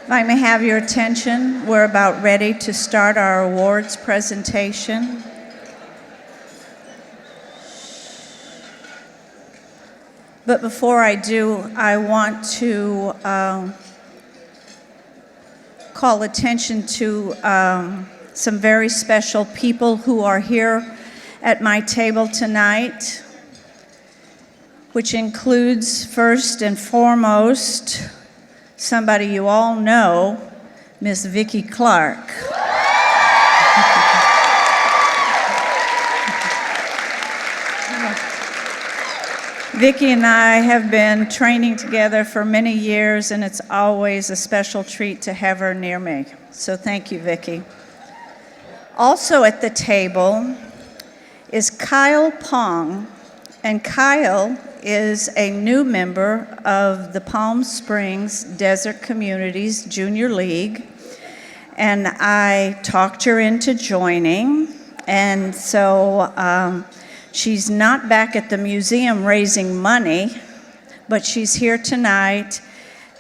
If I may have your attention, we're about ready to start our awards presentation. But before I do, I want to call attention to some very special people who are here at my table tonight, which includes, first and foremost, somebody you all know, Miss Vicki Clark. Vicki and I have been training together for many years, and it's always a special treat to have her near me. So thank you, Vicki. Also at the table is Kyle Pong, and Kyle is a new member of the Palm Springs Desert Communities Junior League, and I talked her into joining, and so she's not back at the museum raising money, but she's here tonight,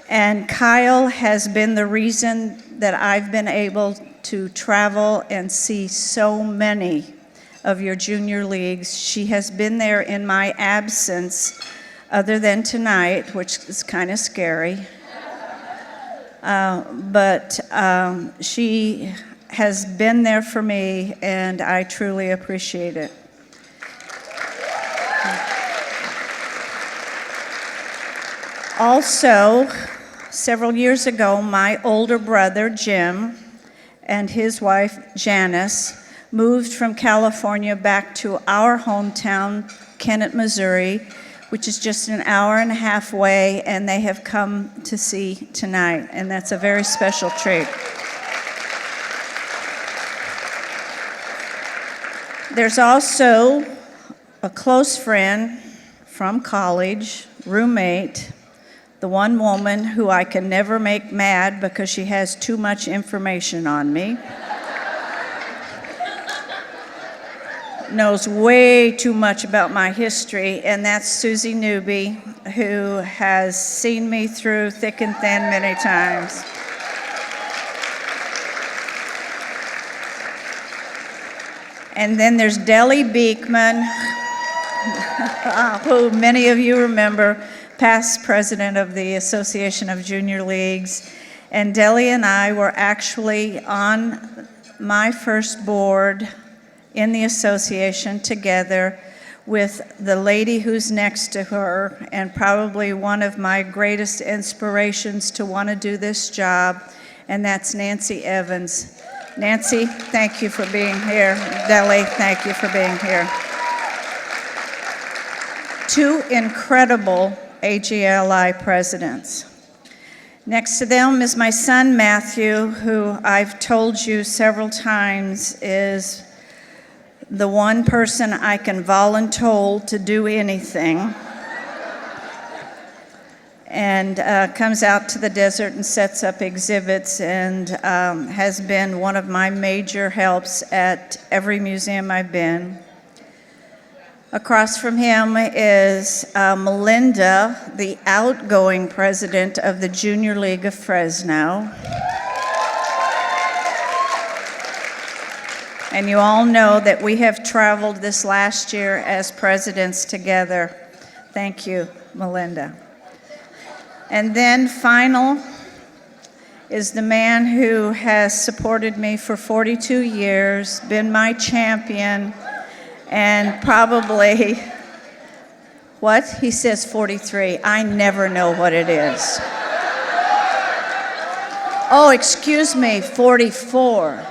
and Kyle has been the reason that I've been able to travel and see so many of your junior leagues. She has been there in my absence, other than tonight, which is kind of scary. But she has been there for me, and I truly appreciate it. Also, several years ago, my older brother, Jim, and his wife, Janice, moved from California back to our hometown, Kennett, Missouri, which is just an hour and a half away, and they have come to see tonight, and that's a very special treat. There's also a close friend from college, roommate, the one woman who I can never make mad because she has too much information on me. Knows way too much about my history, and that's Susie Newby, who has seen me through thick and thin many times. And then there's Deli Beekman, who many of you remember, past president of the Association of Junior Leagues. And Deli and I were actually on my first board in the association together with the lady who's next to her, and probably one of my greatest inspirations to want to do this job, and that's Nancy Evans. Nancy, thank you for being here. Deli, thank you for being here. Two incredible AGLI presidents. Next to them is my son Matthew, who I've told you several times is the one person I can voluntold to do anything, and comes out to the desert and sets up exhibits, and has been one of my major helps at every museum I've been. Across from him is Melinda, the outgoing president of the Junior League of Fresno. And you all know that we have traveled this last year as presidents together. Thank you, Melinda. And then final is the man who has supported me for 42 years, been my champion, and probably, what? He says 43. I never know what it is. Oh, excuse me, 44.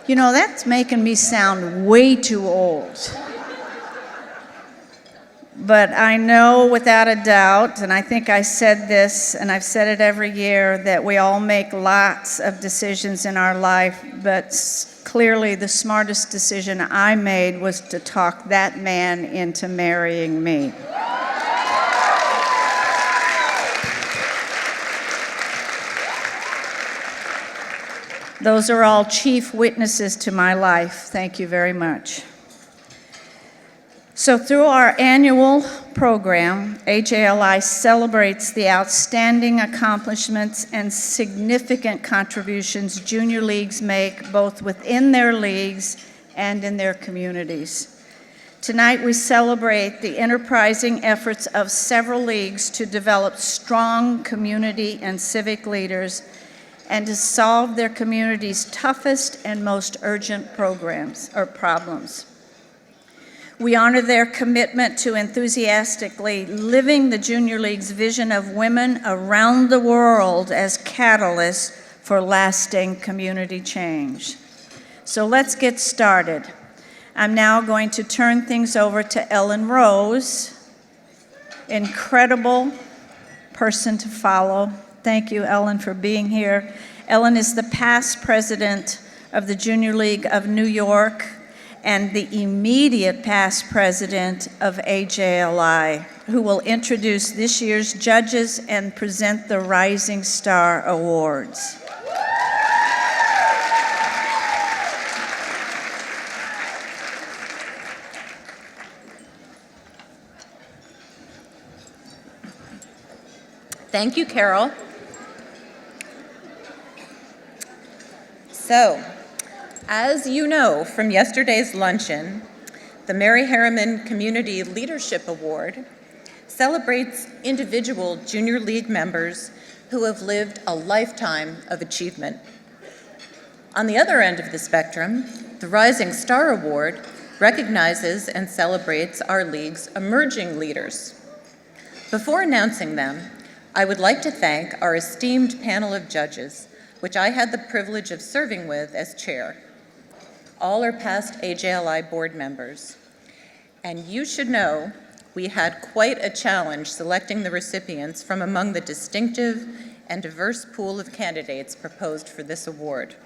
You know, that's making me sound way too old. But I know without a doubt, and I think I said this, and I've said it every year, that we all make lots of decisions in our life, but clearly the smartest decision I made was to talk that man into marrying me. Those are all chief witnesses to my life. Thank you very much. So through our annual program, AJLI celebrates the outstanding accomplishments and significant contributions junior leagues make both within their leagues and in their communities. Tonight we celebrate the enterprising efforts of several leagues to develop strong community and civic leaders and to solve their community's toughest and most urgent problems. We honor their commitment to enthusiastically living the Junior League's vision of women around the world as catalysts for lasting community change. So let's get started. I'm now going to turn things over to Ellen Rose, incredible person to follow. Thank you, Ellen, for being here. Ellen is the past president of the Junior League of New York and the immediate past president of AJLI, who will introduce this year's judges and present the Rising Star Awards. Thank you, Carol. So, as you know from yesterday's luncheon, the Mary Harriman Community Leadership Award celebrates individual Junior League members who have lived a lifetime of achievement. On the other end of the spectrum, the Rising Star Award recognizes and celebrates our league's emerging leaders. Before announcing them, I would like to thank our esteemed panel of judges, which I had the privilege of serving with as chair. All are past AJLI board members. And you should know we had quite a challenge selecting the recipients from among the distinctive and diverse pool of candidates proposed for this award.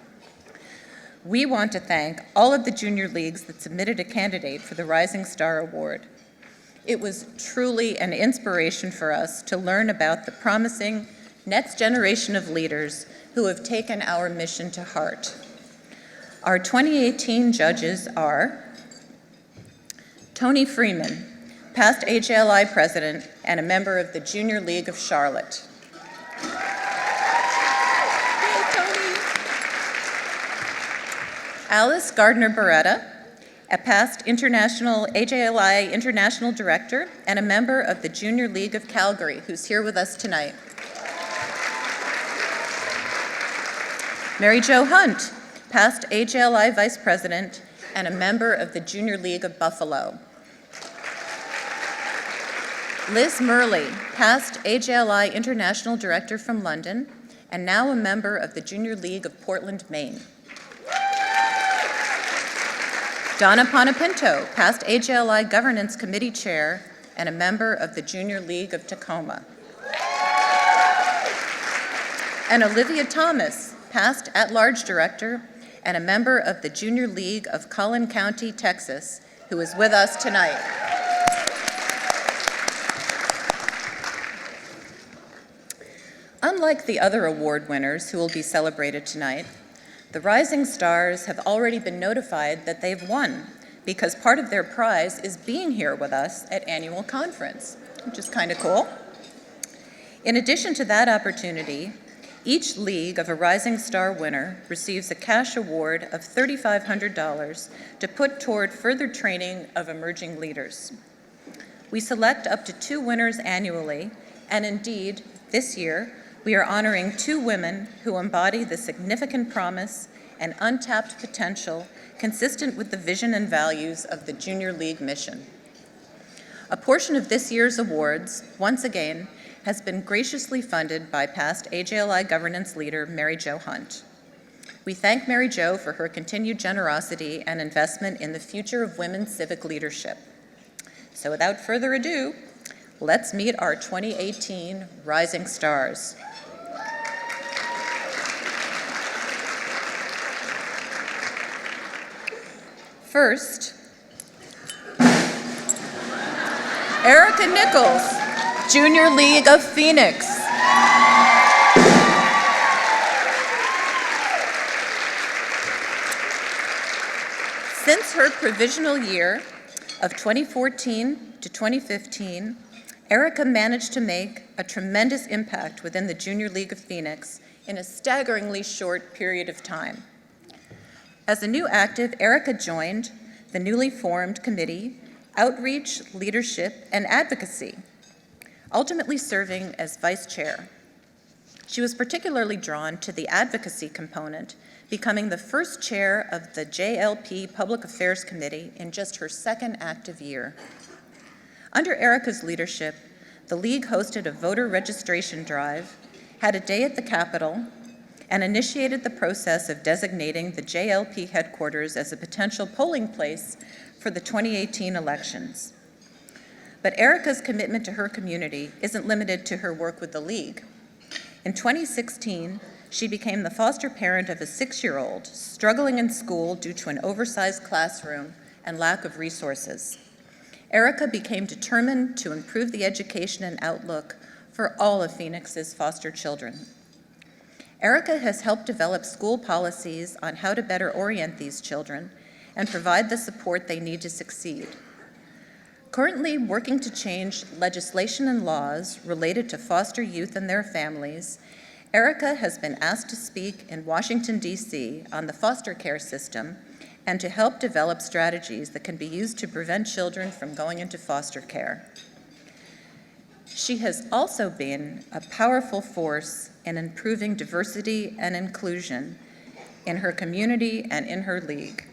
We want to thank all of the junior leagues that submitted a candidate for the Rising Star Award. It was truly an inspiration for us to learn about the promising next generation of leaders who have taken our mission to heart. Our 2018 judges are Tony Freeman, past AJLI president and a member of the Junior League of Charlotte. Hey, Tony. Alice Gardner-Beretta, a past AJLI International Director and a member of the Junior League of Calgary, who's here with us tonight. Mary Jo Hunt, past AJLI Vice President and a member of the Junior League of Buffalo. Liz Murley, past AJLI International Director from London and now a member of the Junior League of Portland, Maine. Donna Panapinto, past AJLI Governance Committee Chair and a member of the Junior League of Tacoma. And Olivia Thomas, past at-large director and a member of the Junior League of Collin County, Texas, who is with us tonight. Unlike the other award winners who will be celebrated tonight, the Rising Stars have already been notified that they've won because part of their prize is being here with us at annual conference, which is kind of cool. In addition to that opportunity, each league of a Rising Star winner receives a cash award of $3,500 to put toward further training of emerging leaders. We select up to 2 winners annually, and indeed, this year, we are honoring 2 women who embody the significant promise and untapped potential consistent with the vision and values of the Junior League mission. A portion of this year's awards, once again, has been graciously funded by past AJLI governance leader Mary Jo Hunt. We thank Mary Jo for her continued generosity and investment in the future of women's civic leadership. So without further ado, let's meet our 2018 Rising Stars. First, Erica Nichols, Junior League of Phoenix. Since her provisional year, Of 2014 to 2015, Erica managed to make a tremendous impact within the Junior League of Phoenix in a staggeringly short period of time. As a new active, Erica joined the newly formed committee, Outreach, Leadership, and Advocacy, ultimately serving as vice chair. She was particularly drawn to the advocacy component, becoming the first chair of the JLP Public Affairs Committee in just her second active year. Under Erica's leadership, the League hosted a voter registration drive, had a day at the Capitol, and initiated the process of designating the JLP headquarters as a potential polling place for the 2018 elections. But Erica's commitment to her community isn't limited to her work with the League. In 2016, she became the foster parent of a 6-year-old struggling in school due to an oversized classroom and lack of resources. Erica became determined to improve the education and outlook for all of Phoenix's foster children. Erica has helped develop school policies on how to better orient these children and provide the support they need to succeed. Currently working to change legislation and laws related to foster youth and their families, Erica has been asked to speak in Washington, D.C. on the foster care system and to help develop strategies that can be used to prevent children from going into foster care. She has also been a powerful force in improving diversity and inclusion in her community and in her league.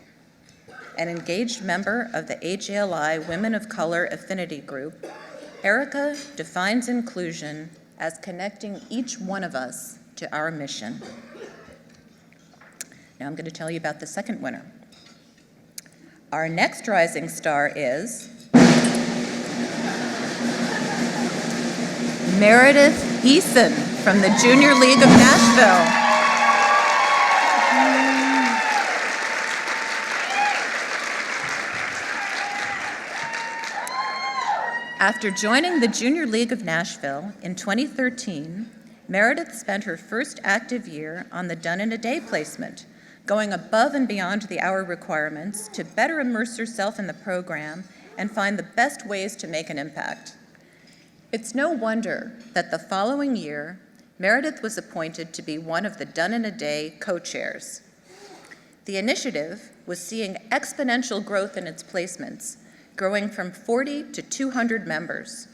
An engaged member of the AJLI Women of Color Affinity Group, Erica defines inclusion as connecting each one of us to our mission. Now I'm going to tell you about the second winner. Our next rising star is Meredith Eason from the Junior League of Nashville. After joining the Junior League of Nashville in 2013, Meredith spent her first active year on the Done in a Day placement, going above and beyond the hour requirements to better immerse herself in the program and find the best ways to make an impact. It's no wonder that the following year, Meredith was appointed to be one of the Done in a Day co-chairs. The initiative was seeing exponential growth in its placements, growing from 40 to 200 members.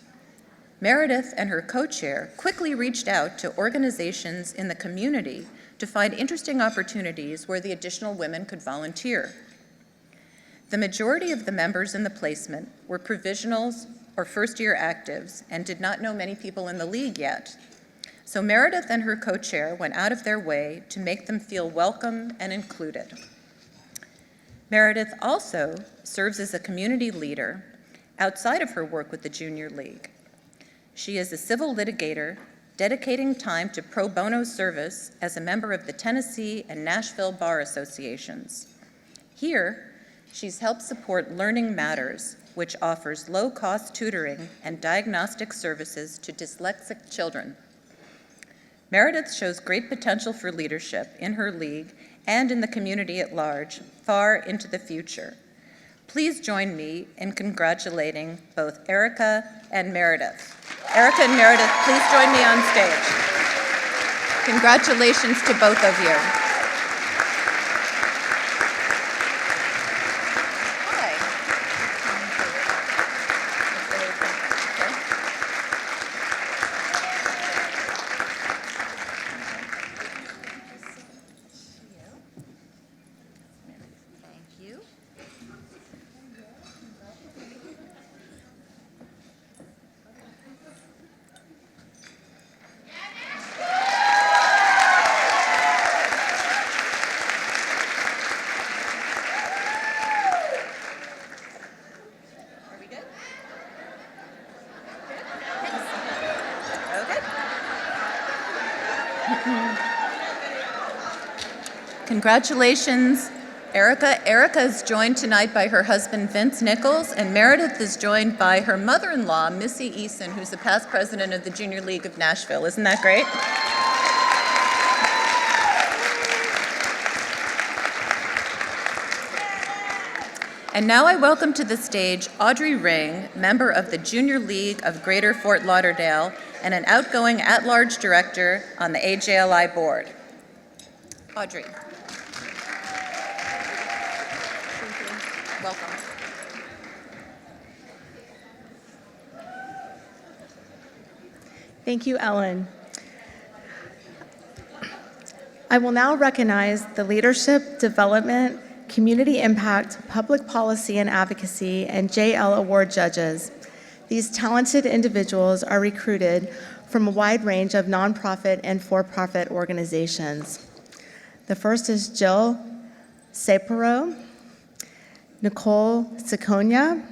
Meredith and her co-chair quickly reached out to organizations in the community to find interesting opportunities where the additional women could volunteer. The majority of the members in the placement were provisionals or first-year actives and did not know many people in the league yet. So Meredith and her co-chair went out of their way to make them feel welcome and included. Meredith also serves as a community leader outside of her work with the Junior League. She is a civil litigator dedicating time to pro bono service as a member of the Tennessee and Nashville Bar Associations. Here, she's helped support Learning Matters, which offers low-cost tutoring and diagnostic services to dyslexic children. Meredith shows great potential for leadership in her league and in the community at large, far into the future. Please join me in congratulating both Erica and Meredith. Erica and Meredith, please join me on stage. Congratulations to both of you. Congratulations, Erica. Erica is joined tonight by her husband, Vince Nichols, and Meredith is joined by her mother-in-law, Missy Eason, who's the past president of the Junior League of Nashville. Isn't that great? And now I welcome to the stage Audrey Ring, member of the Junior League of Greater Fort Lauderdale and an outgoing at-large director on the AJLI board. Audrey. Welcome. Thank you, Ellen. I will now recognize the Leadership, Development, Community Impact, Public Policy and Advocacy, and JL Award judges. These talented individuals are recruited from a wide range of nonprofit and for-profit organizations. The first is Jill Sapiro, Nicole Siconia,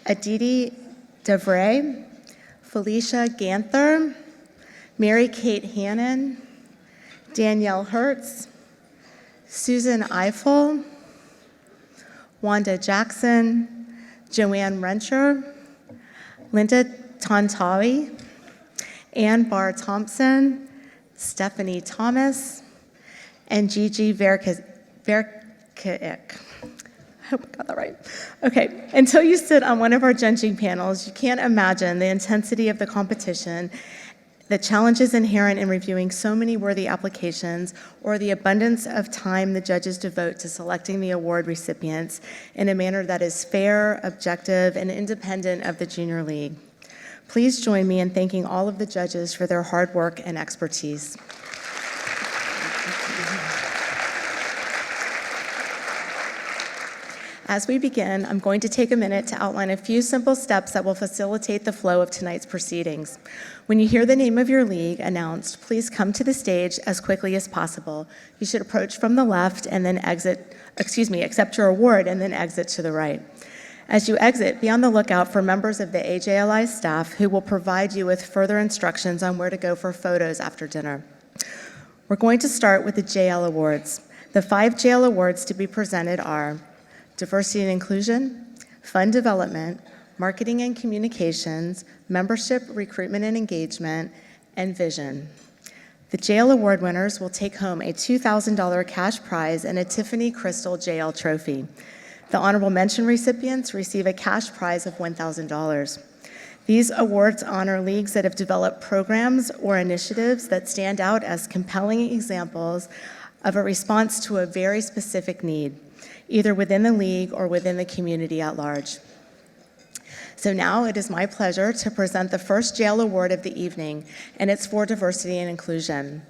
Aditi DeVray, Felicia Ganther, Mary Kate Hannon, Danielle Hertz, Susan Eiffel, Wanda Jackson, Joanne Rencher, Linda Tantawi, Ann Barr Thompson, Stephanie Thomas, and Gigi Verkic. I hope I got that right. Okay, until you sit on one of our judging panels, you can't imagine the intensity of the competition, the challenges inherent in reviewing so many worthy applications, or the abundance of time the judges devote to selecting the award recipients in a manner that is fair, objective, and independent of the Junior League. Please join me in thanking all of the judges for their hard work and expertise. As we begin, I'm going to take a minute to outline a few simple steps that will facilitate the flow of tonight's proceedings. When you hear the name of your league announced, please come to the stage as quickly as possible. You should approach from the left and then accept your award and then exit to the right. As you exit, be on the lookout for members of the AJLI staff who will provide you with further instructions on where to go for photos after dinner. We're going to start with the JL Awards. The 5 JL Awards to be presented are Diversity and Inclusion, Fund Development, Marketing and Communications, Membership, Recruitment and Engagement, and Vision. The JL Award winners will take home a $2,000 cash prize and a Tiffany Crystal JL trophy. The honorable mention recipients receive a cash prize of $1,000. These awards honor leagues that have developed programs or initiatives that stand out as compelling examples of a response to a very specific need, either within the league or within the community at large. So now it is my pleasure to present the first JL Award of the evening, and it's for diversity and inclusion.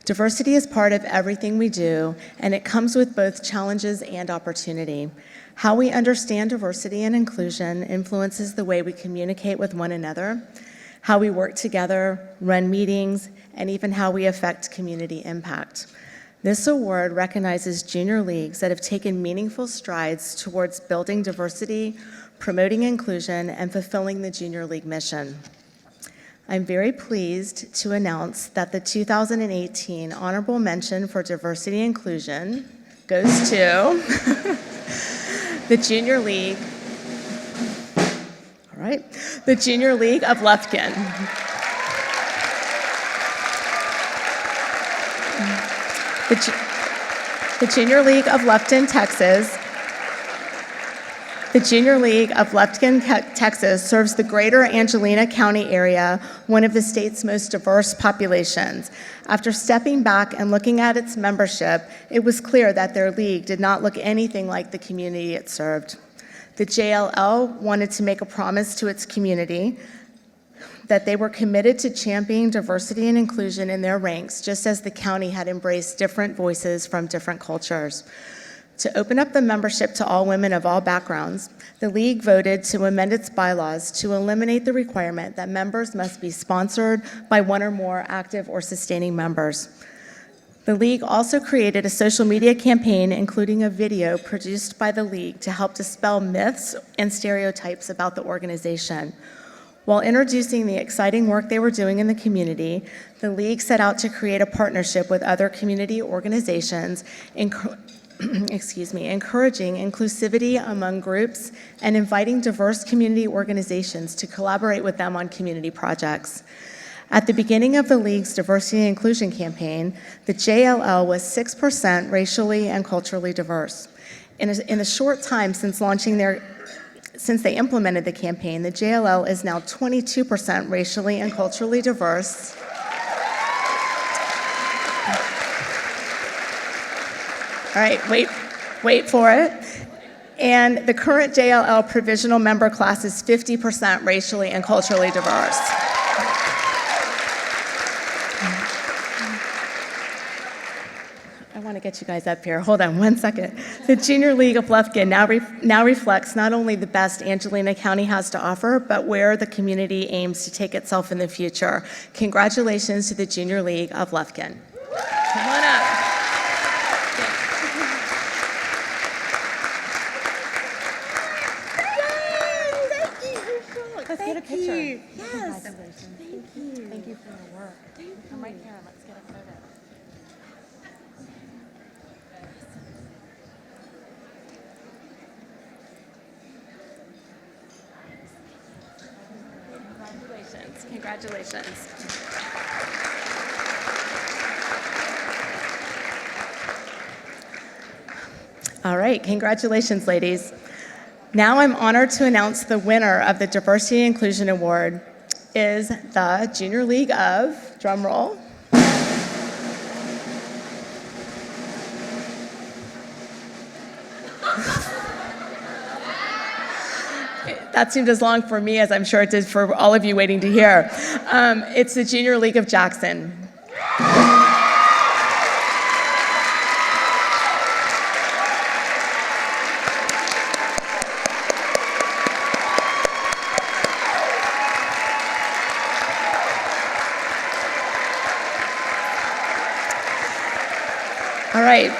Diversity is part of everything we do, and it comes with both challenges and opportunity. How we understand diversity and inclusion influences the way we communicate with one another, how we work together, run meetings, and even how we affect community impact. This award recognizes junior leagues that have taken meaningful strides towards building diversity, promoting inclusion, and fulfilling the junior league mission. I'm very pleased to announce that the 2018 Honorable Mention for Diversity and Inclusion goes to the Junior League, the Junior League of Lufkin. The Junior League of Lufkin, Texas. The Junior League of Lufkin, Texas serves the greater Angelina County area, one of the state's most diverse populations. After stepping back and looking at its membership, it was clear that their league did not look anything like the community it served. The JLL wanted to make a promise to its community that they were committed to championing diversity and inclusion in their ranks, just as the county had embraced different voices from different cultures. To open up the membership to all women of all backgrounds, the league voted to amend its bylaws to eliminate the requirement that members must be sponsored by one or more active or sustaining members. The league also created a social media campaign, including a video produced by the league to help dispel myths and stereotypes about the organization. While introducing the exciting work they were doing in the community, the league set out to create a partnership with other community organizations, encouraging inclusivity among groups and inviting diverse community organizations to collaborate with them on community projects. At the beginning of the league's diversity and inclusion campaign, the JLL was 6% racially and culturally diverse. In a short time since they implemented the campaign, the JLL is now 22% racially and culturally diverse. All right, wait for it. And the current JLL provisional member class is 50% racially and culturally diverse. I want to get you guys up here. Hold on one second. The Junior League of Lufkin now reflects not only the best Angelina County has to offer, but where the community aims to take itself in the future. Congratulations to the Junior League of Lufkin. Come on up. Let's get a picture. Yes. Thank you. Thank you for your work. Come right here. Let's get a photo. Congratulations. All right, congratulations, ladies. Now I'm honored to announce the winner of the Diversity and Inclusion Award is the Junior League of, drum roll, that seemed as long for me as I'm sure it did for all of you waiting to hear. It's the Junior League of Jackson. All right.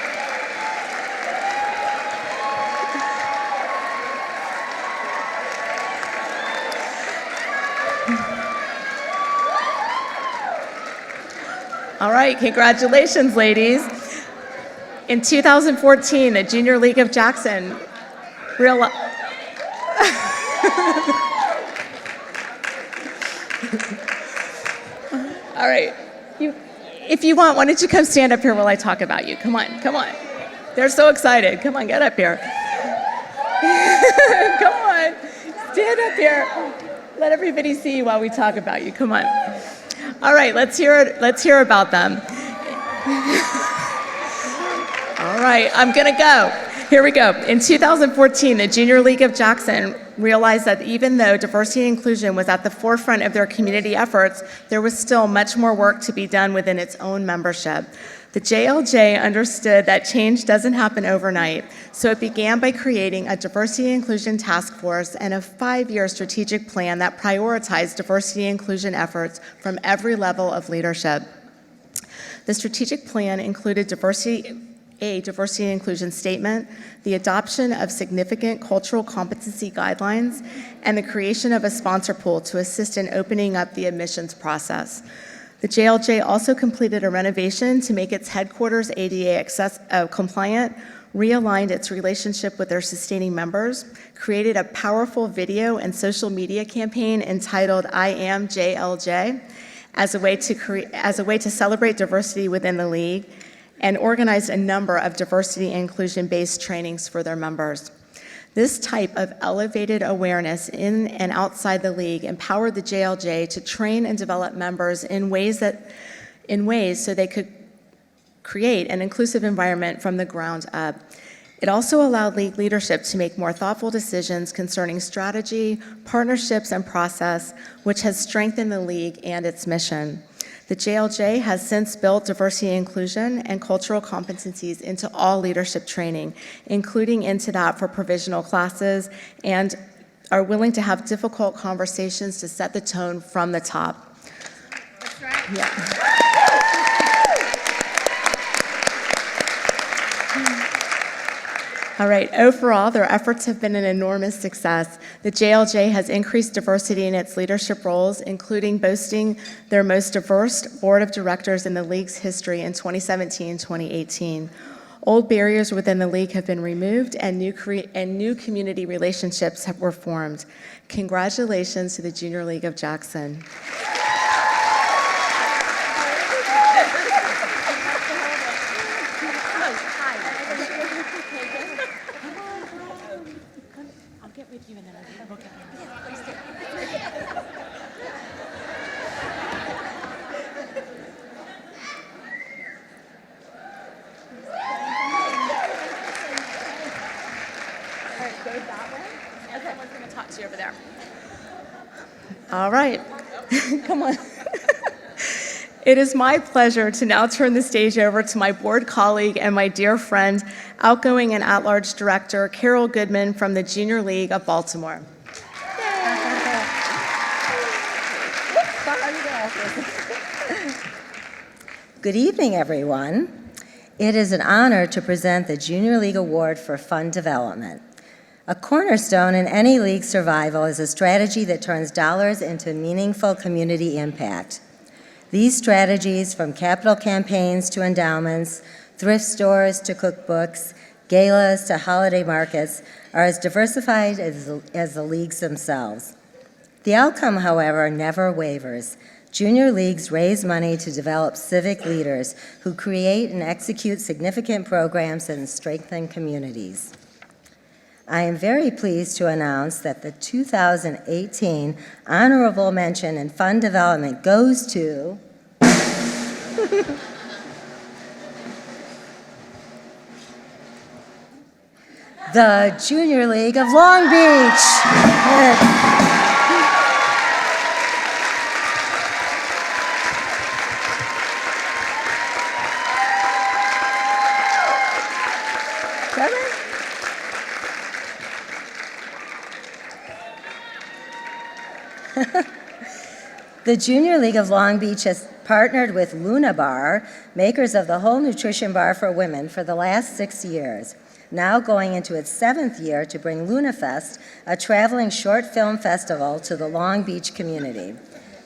All right, congratulations, ladies. In 2014, the Junior League of Jackson realized... All right. If you want, why don't you come stand up here while I talk about you? Come on, come on. They're so excited. Come on, get up here. Come on, stand up here. Let everybody see you while we talk about you. Come on. All right, let's hear about them. All right, I'm gonna go. Here we go. In 2014, the Junior League of Jackson realized that even though diversity and inclusion was at the forefront of their community efforts, there was still much more work to be done within its own membership. The JLJ understood that change doesn't happen overnight, so it began by creating a diversity and inclusion task force and a 5-year strategic plan that prioritized diversity and inclusion efforts from every level of leadership. The strategic plan included a diversity and inclusion statement, the adoption of significant cultural competency guidelines, and the creation of a sponsor pool to assist in opening up the admissions process. The JLJ also completed a renovation to make its headquarters ADA compliant, realigned its relationship with their sustaining members, created a powerful video and social media campaign entitled I Am JLJ as a way to celebrate diversity within the league, and organized a number of diversity and inclusion-based trainings for their members. This type of elevated awareness in and outside the league empowered the JLJ to train and develop members in ways so they could create an inclusive environment from the ground up. It also allowed league leadership to make more thoughtful decisions concerning strategy, partnerships, and process, which has strengthened the league and its mission. The JLJ has since built diversity and inclusion and cultural competencies into all leadership training, including into that for provisional classes, and are willing to have difficult conversations to set the tone from the top. That's right. Yeah. All right, overall, their efforts have been an enormous success. The JLJ has increased diversity in its leadership roles, including boasting their most diverse board of directors in the league's history in 2017 and 2018. Old barriers within the league have been removed, and new community relationships were formed. Congratulations to the Junior League of Jackson. Talk to you over there. All right. Come on. It is my pleasure to now turn the stage over to my board colleague and my dear friend, outgoing and at-large director, Carol Goodman from the Junior League of Baltimore. Good evening, everyone. It is an honor to present the Junior League Award for Fund Development. A cornerstone in any league's survival is a strategy that turns dollars into meaningful community impact. These strategies, from capital campaigns to endowments, thrift stores to cookbooks, galas to holiday markets, are as diversified as the leagues themselves. The outcome, however, never wavers. Junior leagues raise money to develop civic leaders who create and execute significant programs and strengthen communities. I am very pleased to announce that the 2018 Honorable Mention in Fund Development goes to the Junior League of Long Beach. The Junior League of Long Beach has partnered with Luna Bar, makers of the whole nutrition bar for women, for the last 6 years, now going into its 7th year to bring Luna Fest, a traveling short film festival, to the Long Beach community.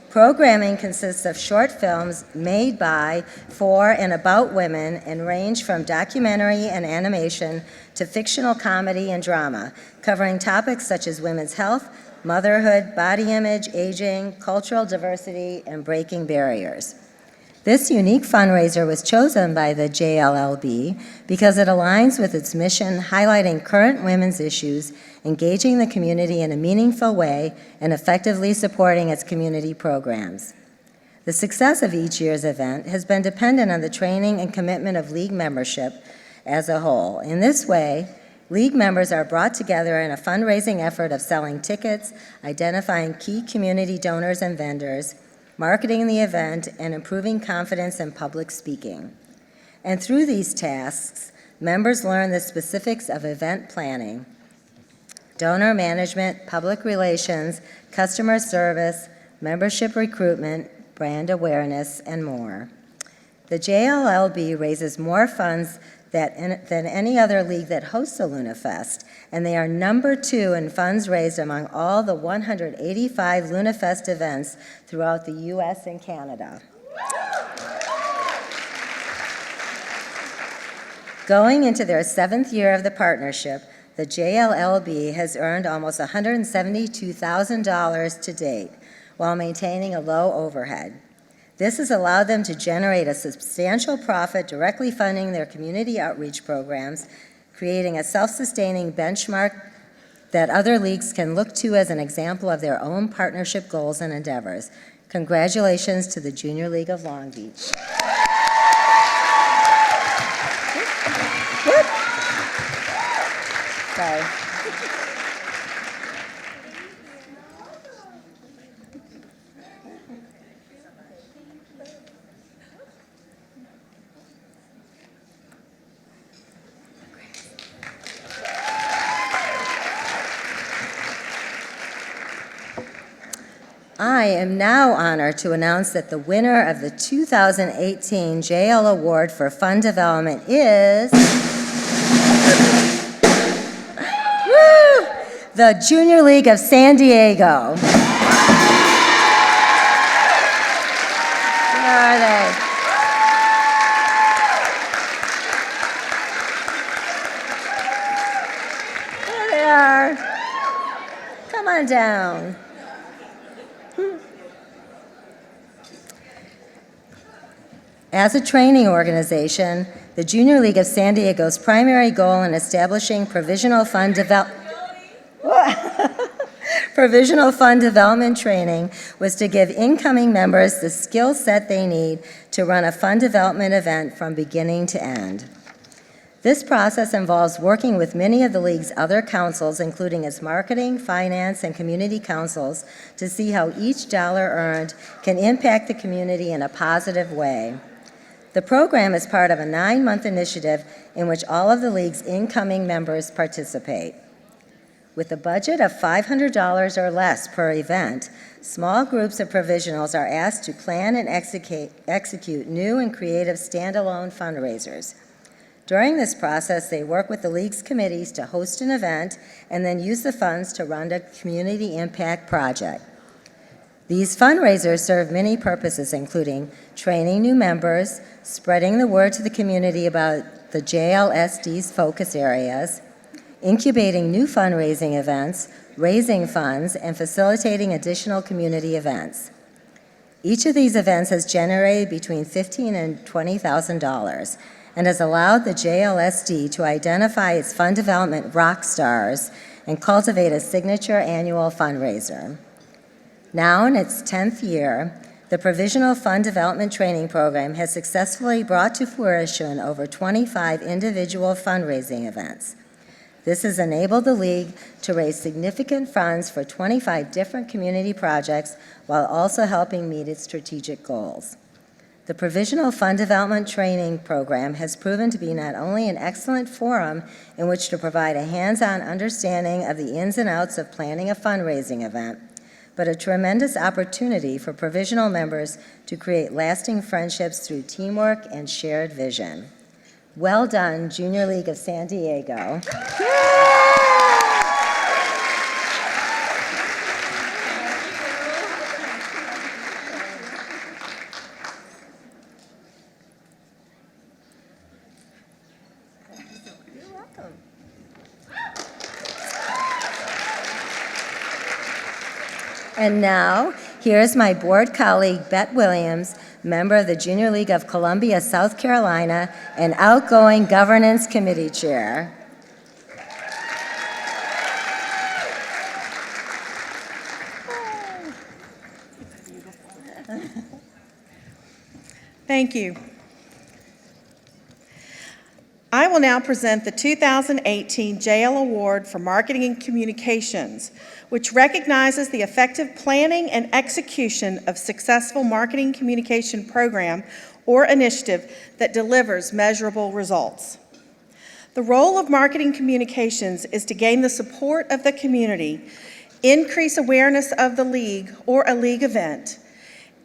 Programming consists of short films made by, for, and about women and range from documentary and animation to fictional comedy and drama, covering topics such as women's health, motherhood, body image, aging, cultural diversity, and breaking barriers. This unique fundraiser was chosen by the JLLB because it aligns with its mission, highlighting current women's issues, engaging the community in a meaningful way, and effectively supporting its community programs. The success of each year's event has been dependent on the training and commitment of league membership as a whole. In this way, league members are brought together in a fundraising effort of selling tickets, identifying key community donors and vendors, marketing the event, and improving confidence in public speaking. And through these tasks, members learn the specifics of event planning, donor management, public relations, customer service, membership recruitment, brand awareness, and more. The JLLB raises more funds than any other league that hosts a Luna Fest, and they are number 2 in funds raised among all the 185 Luna Fest events throughout the U.S. and Canada. Going into their 7th year of the partnership, the JLLB has earned almost $172,000 to date, while maintaining a low overhead. This has allowed them to generate a substantial profit directly funding their community outreach programs, creating a self-sustaining benchmark that other leagues can look to as an example of their own partnership goals and endeavors. Congratulations to the Junior League of Long Beach. Sorry. I am now honored to announce that the winner of the 2018 JL Award for Fund Development is the Junior League of San Diego. Where are they? There they are. Come on down. As a training organization, the Junior League of San Diego's primary goal in establishing provisional fund Provisional Fund Development Training was to give incoming members the skill set they need to run a fund development event from beginning to end. This process involves working with many of the League's other councils, including its marketing, finance, and community councils, to see how each dollar earned can impact the community in a positive way. The program is part of a 9-month initiative in which all of the League's incoming members participate. With a budget of $500 or less per event, small groups of provisionals are asked to plan and execute new and creative standalone fundraisers. During this process, they work with the League's committees to host an event and then use the funds to run a community impact project. These fundraisers serve many purposes, including training new members, spreading the word to the community about the JLSD's focus areas, incubating new fundraising events, raising funds, and facilitating additional community events. Each of these events has generated between $15,000 and $20,000 and has allowed the JLSD to identify its fund development rock stars and cultivate a signature annual fundraiser. Now in its 10th year, the Provisional Fund Development Training Program has successfully brought to fruition over 25 individual fundraising events. This has enabled the League to raise significant funds for 25 different community projects while also helping meet its strategic goals. The Provisional Fund Development Training Program has proven to be not only an excellent forum in which to provide a hands-on understanding of the ins and outs of planning a fundraising event, but a tremendous opportunity for provisional members to create lasting friendships through teamwork and shared vision. Well done, Junior League of San Diego. And now, here's my board colleague, Bet Williams, member of the Junior League of Columbia, South Carolina, and outgoing Governance Committee Chair. Thank you. I will now present the 2018 JL Award for Marketing and Communications, which recognizes the effective planning and execution of successful marketing communication program or initiative that delivers measurable results. The role of marketing communications is to gain the support of the community, increase awareness of the league or a league event,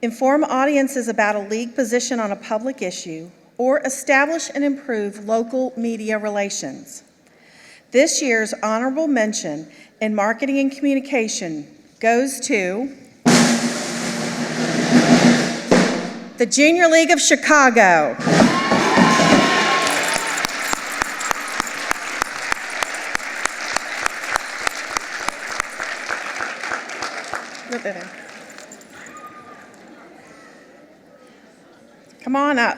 inform audiences about a league position on a public issue, or establish and improve local media relations. This year's honorable mention in marketing and communication goes to the Junior League of Chicago. Come on up.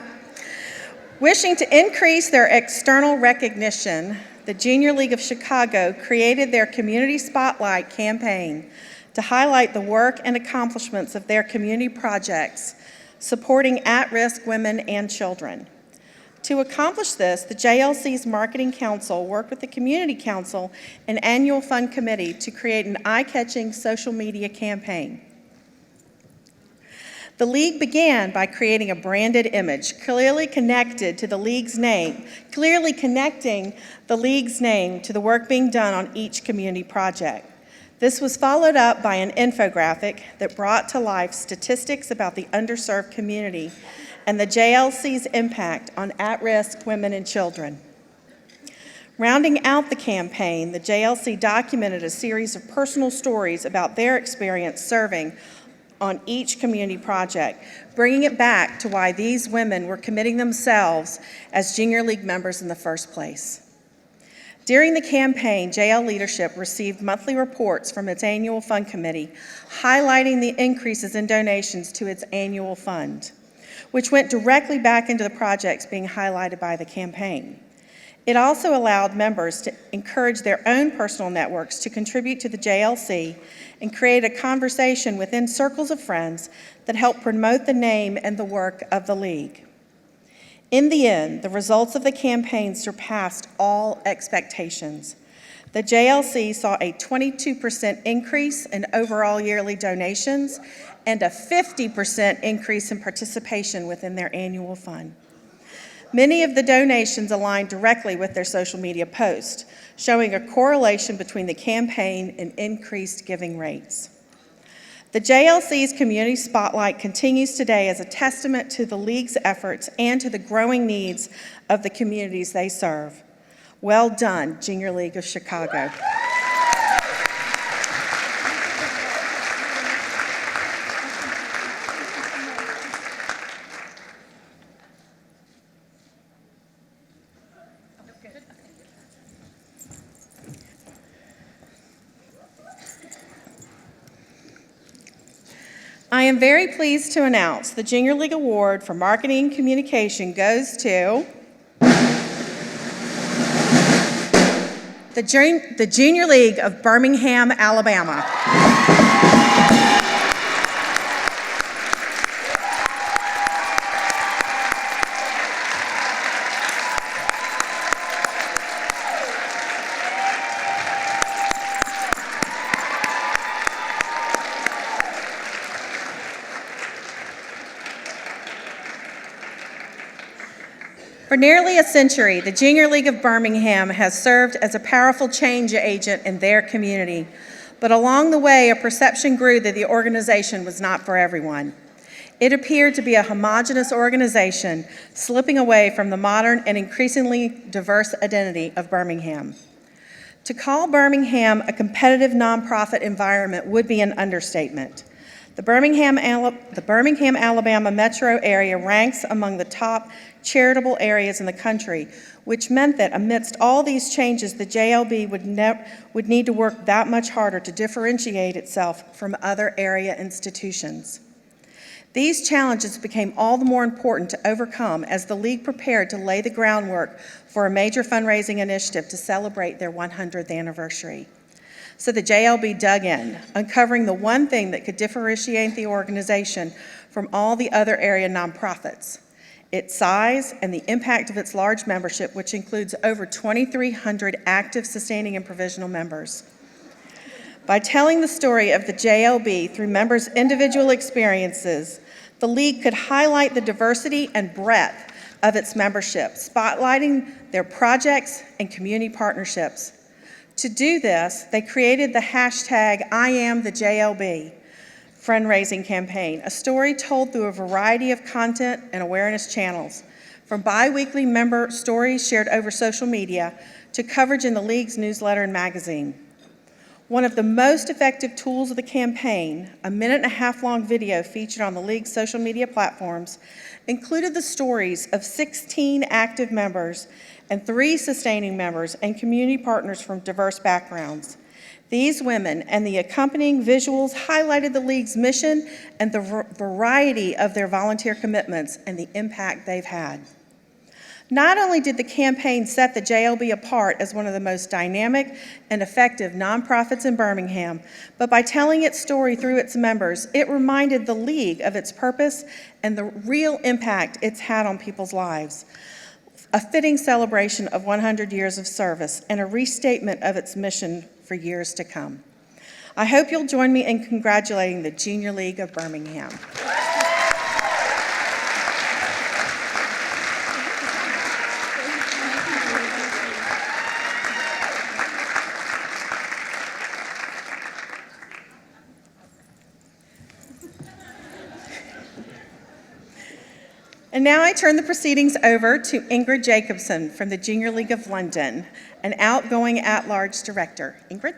Wishing to increase their external recognition, the Junior League of Chicago created their Community Spotlight campaign to highlight the work and accomplishments of their community projects supporting at-risk women and children. To accomplish this, the JLC's Marketing Council worked with the Community Council and Annual Fund Committee to create an eye-catching social media campaign. The League began by creating a branded image, clearly connecting the League's name to the work being done on each community project. This was followed up by an infographic that brought to life statistics about the underserved community and the JLC's impact on at-risk women and children. Rounding out the campaign, the JLC documented a series of personal stories about their experience serving on each community project, bringing it back to why these women were committing themselves as Junior League members in the first place. During the campaign, JL leadership received monthly reports from its annual fund committee, highlighting the increases in donations to its annual fund, which went directly back into the projects being highlighted by the campaign. It also allowed members to encourage their own personal networks to contribute to the JLC and create a conversation within circles of friends that help promote the name and the work of the league. In the end, the results of the campaign surpassed all expectations. The JLC saw a 22% increase in overall yearly donations and a 50% increase in participation within their annual fund. Many of the donations aligned directly with their social media posts, showing a correlation between the campaign and increased giving rates. The JLC's Community Spotlight continues today as a testament to the League's efforts and to the growing needs of the communities they serve. Well done, Junior League of Chicago. I am very pleased to announce the Junior League Award for Marketing and Communication goes to the Junior League of Birmingham, Alabama. For nearly a century, the Junior League of Birmingham has served as a powerful change agent in their community. But along the way, a perception grew that the organization was not for everyone. It appeared to be a homogeneous organization, slipping away from the modern and increasingly diverse identity of Birmingham. To call Birmingham a competitive nonprofit environment would be an understatement. The Birmingham, Alabama metro area ranks among the top charitable areas in the country, which meant that amidst all these changes, the JLB would need to work that much harder to differentiate itself from other area institutions. These challenges became all the more important to overcome as the League prepared to lay the groundwork for a major fundraising initiative to celebrate their 100th anniversary. So the JLB dug in, uncovering the one thing that could differentiate the organization from all the other area nonprofits: its size and the impact of its large membership, which includes over 2,300 active, sustaining, and provisional members. By telling the story of the JLB through members' individual experiences, the League could highlight the diversity and breadth of its membership, spotlighting their projects and community partnerships. To do this, they created the hashtag #IamTheJLB fundraising campaign, a story told through a variety of content and awareness channels, from bi-weekly member stories shared over social media to coverage in the League's newsletter and magazine. One of the most effective tools of the campaign, a 1.5-minute-long video featured on the League's social media platforms, included the stories of 16 active members and 3 sustaining members and community partners from diverse backgrounds. These women and the accompanying visuals highlighted the League's mission and the variety of their volunteer commitments and the impact they've had. Not only did the campaign set the JLB apart as one of the most dynamic and effective nonprofits in Birmingham, but by telling its story through its members, it reminded the League of its purpose and the real impact it's had on people's lives. A fitting celebration of 100 years of service and a restatement of its mission for years to come. I hope you'll join me in congratulating the Junior League of Birmingham. And now I turn the proceedings over to Ingrid Jacobson from the Junior League of London, an outgoing at-large director. Ingrid?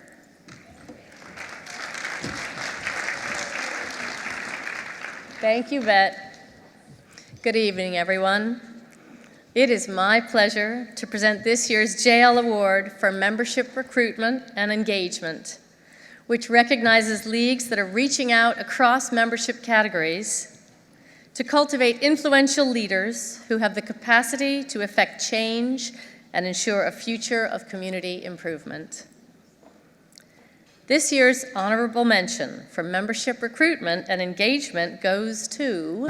Thank you, Bet. Good evening, everyone. It is my pleasure to present this year's JL Award for Membership Recruitment and Engagement, which recognizes leagues that are reaching out across membership categories to cultivate influential leaders who have the capacity to effect change and ensure a future of community improvement. This year's honorable mention for membership recruitment and engagement goes to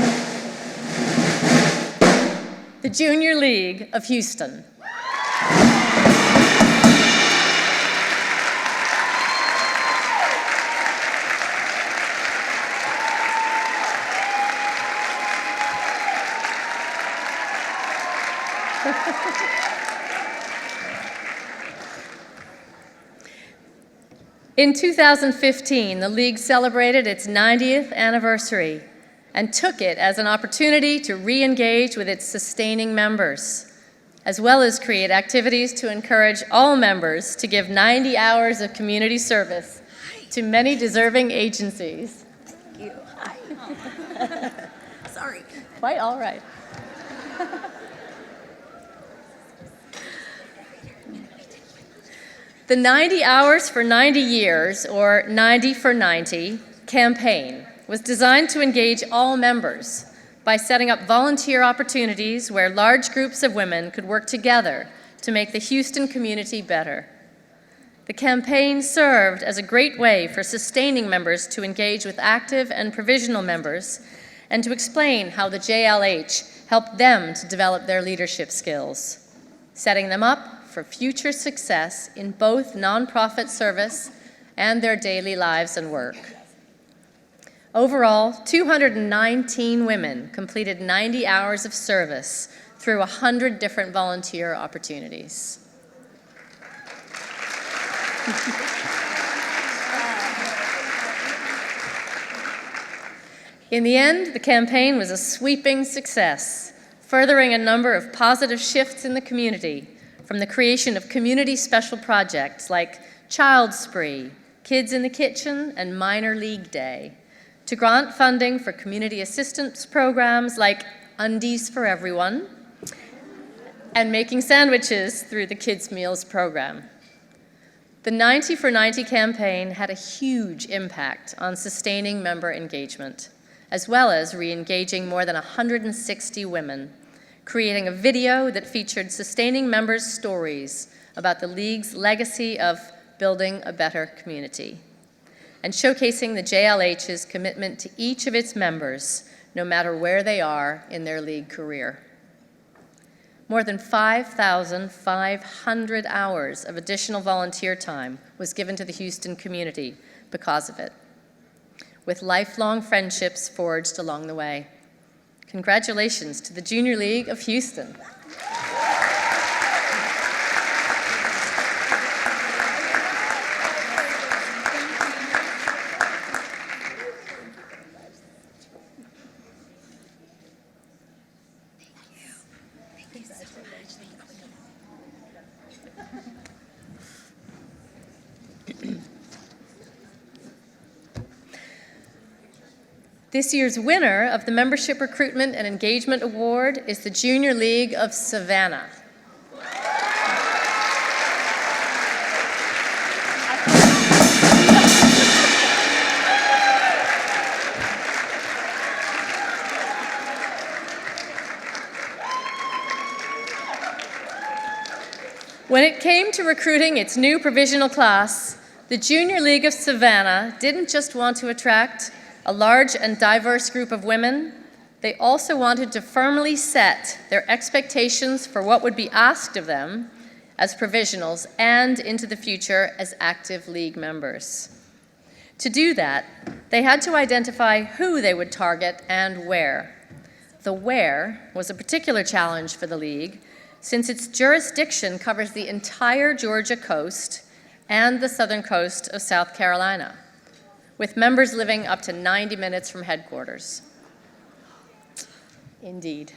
the Junior League of Houston. In 2015, the League celebrated its 90th anniversary and took it as an opportunity to re-engage with its sustaining members, as well as create activities to encourage all members to give 90 hours of community service to many deserving agencies. Thank you. Hi. Sorry. Quite all right. The 90 Hours for 90 Years, or 90 for 90, campaign was designed to engage all members by setting up volunteer opportunities where large groups of women could work together to make the Houston community better. The campaign served as a great way for sustaining members to engage with active and provisional members and to explain how the JLH helped them to develop their leadership skills, setting them up for future success in both nonprofit service and their daily lives and work. Overall, 219 women completed 90 hours of service through 100 different volunteer opportunities. In the end, the campaign was a sweeping success, furthering a number of positive shifts in the community, from the creation of community special projects like Child Spree, Kids in the Kitchen, and Minor League Day, to grant funding for community assistance programs like Undies for Everyone, and making sandwiches through the Kids Meals program. The 90 for 90 campaign had a huge impact on sustaining member engagement, as well as re-engaging more than 160 women, creating a video that featured sustaining members' stories about the League's legacy of building a better community, and showcasing the JLH's commitment to each of its members, no matter where they are in their League career. More than 5,500 hours of additional volunteer time was given to the Houston community because of it, with lifelong friendships forged along the way. Congratulations to the Junior League of Houston. This year's winner of the Membership Recruitment and Engagement Award is the Junior League of Savannah. When it came to recruiting its new provisional class, the Junior League of Savannah didn't just want to attract a large and diverse group of women, they also wanted to firmly set their expectations for what would be asked of them as provisionals and into the future as active League members. To do that, they had to identify who they would target and where. The where was a particular challenge for the League, since its jurisdiction covers the entire Georgia coast and the southern coast of South Carolina, with members living up to 90 minutes from headquarters. Indeed.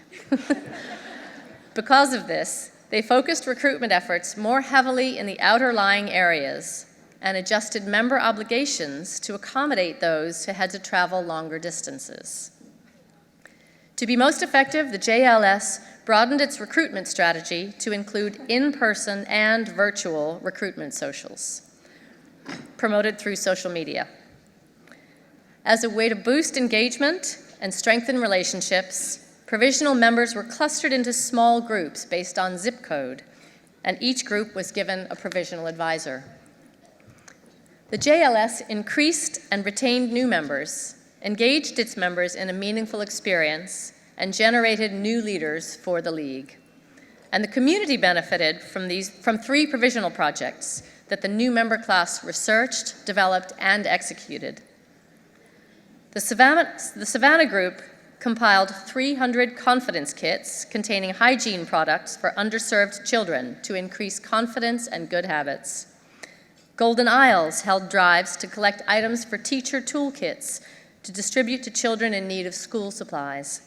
Because of this, they focused recruitment efforts more heavily in the outer lying areas and adjusted member obligations to accommodate those who had to travel longer distances. To be most effective, the JLS broadened its recruitment strategy to include in-person and virtual recruitment socials, promoted through social media. As a way to boost engagement and strengthen relationships, provisional members were clustered into small groups based on zip code and each group was given a provisional advisor. The JLS increased and retained new members, engaged its members in a meaningful experience, and generated new leaders for the League. And the community benefited from 3 provisional projects that the new member class researched, developed, and executed. The Savannah group compiled 300 confidence kits containing hygiene products for underserved children to increase confidence and good habits. Golden Isles held drives to collect items for teacher toolkits to distribute to children in need of school supplies.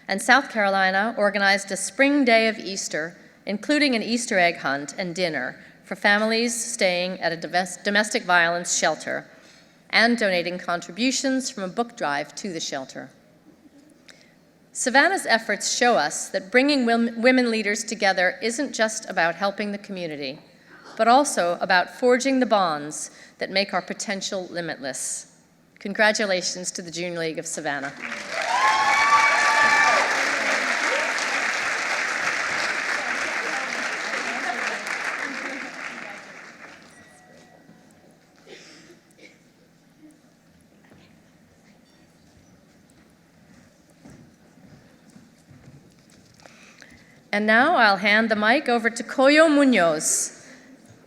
And South Carolina organized a spring day of Easter, including an Easter egg hunt and dinner for families staying at a domestic violence shelter, and donating contributions from a book drive to the shelter. Savannah's efforts show us that bringing women leaders together isn't just about helping the community, but also about forging the bonds that make our potential limitless. Congratulations to the Junior League of Savannah. And now I'll hand the mic over to Coyo Munoz,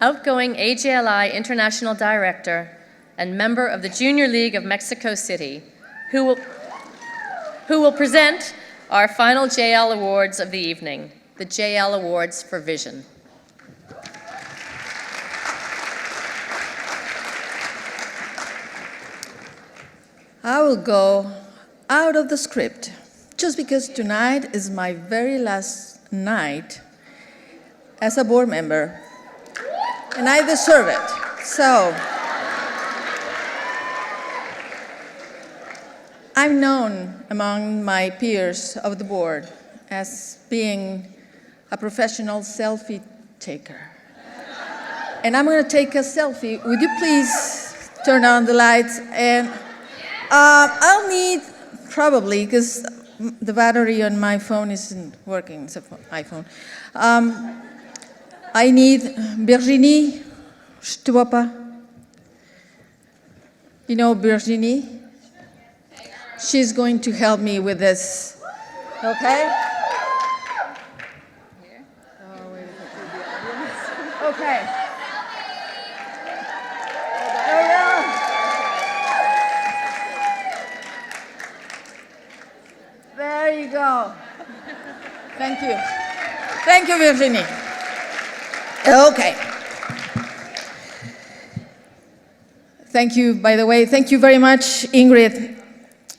outgoing AJLI International Director and member of the Junior League of Mexico City, who will present our final JL Awards of the evening, the JL Awards for Vision. I will go out of the script, just because tonight is my very last night as a board member, and I deserve it. So, I'm known among my peers of the board as being a professional selfie taker. And I'm going to take a selfie. Would you please turn on the lights? And I'll need, probably, because the battery on my phone isn't working, it's an iPhone. I need Virginie Stuapa. You know Virginie? She's going to help me with this, okay? Okay. There you go. Thank you. Thank you, Virginie. Okay. Thank you, by the way. Thank you very much, Ingrid.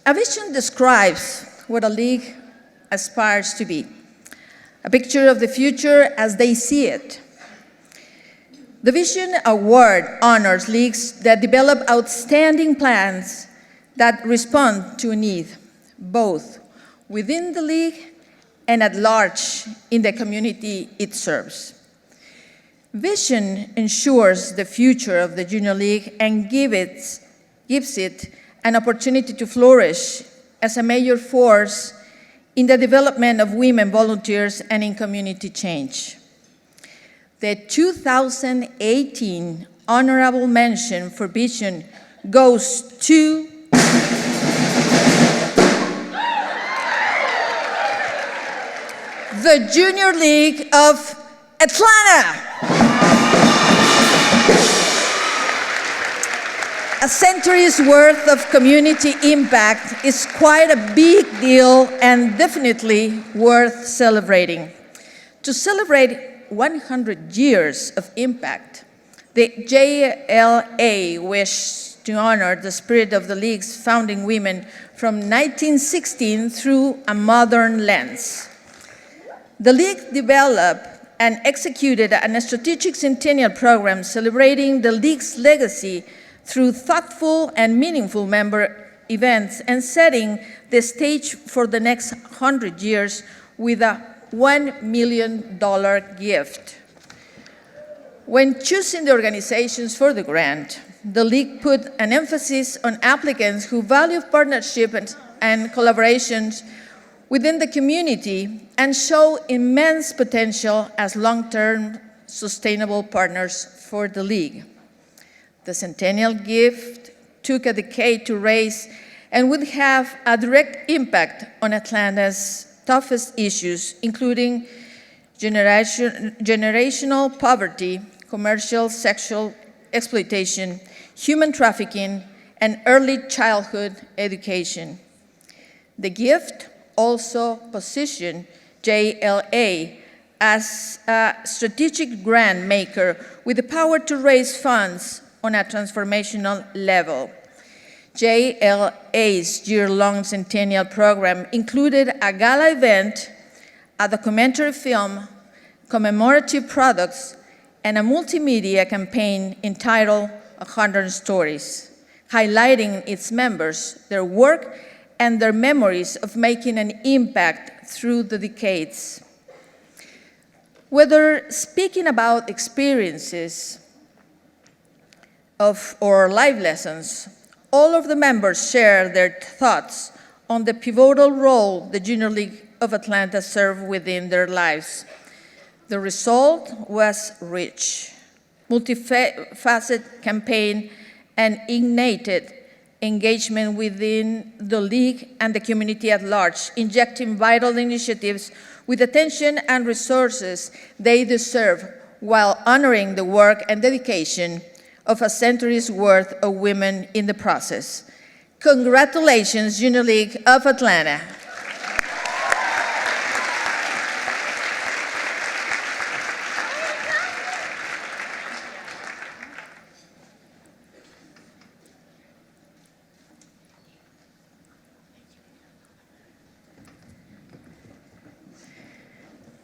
A vision describes what a league aspires to be, a picture of the future as they see it. The Vision Award honors leagues that develop outstanding plans that respond to a need, both within the league and at large in the community it serves. Vision ensures the future of the Junior League and gives it an opportunity to flourish as a major force in the development of women volunteers and in community change. The 2018 honorable mention for Vision goes to the Junior League of Atlanta. A century's worth of community impact is quite a big deal and definitely worth celebrating. To celebrate 100 years of impact, the JLA wished to honor the spirit of the League's founding women from 1916 through a modern lens. The League developed and executed a strategic centennial program celebrating the League's legacy through thoughtful and meaningful member events and setting the stage for the next 100 years with a $1 million gift. When choosing the organizations for the grant, the League put an emphasis on applicants who value partnership and collaborations within the community and show immense potential as long-term sustainable partners for the League. The Centennial Gift took a decade to raise and would have a direct impact on Atlanta's toughest issues, including generational poverty, commercial sexual exploitation, human trafficking, and early childhood education. The gift also positioned JLA as a strategic grant maker with the power to raise funds on a transformational level. JLA's year-long Centennial program included a gala event, a documentary film, commemorative products, and a multimedia campaign entitled 100 Stories, highlighting its members, their work, and their memories of making an impact through the decades. Whether speaking about experiences or life lessons, all of the members share their thoughts on the pivotal role the Junior League of Atlanta served within their lives. The result was rich, multifaceted campaign and ignited engagement within the League and the community at large, injecting vital initiatives with attention and resources they deserve while honoring the work and dedication of a century's worth of women in the process. Congratulations, Junior League of Atlanta.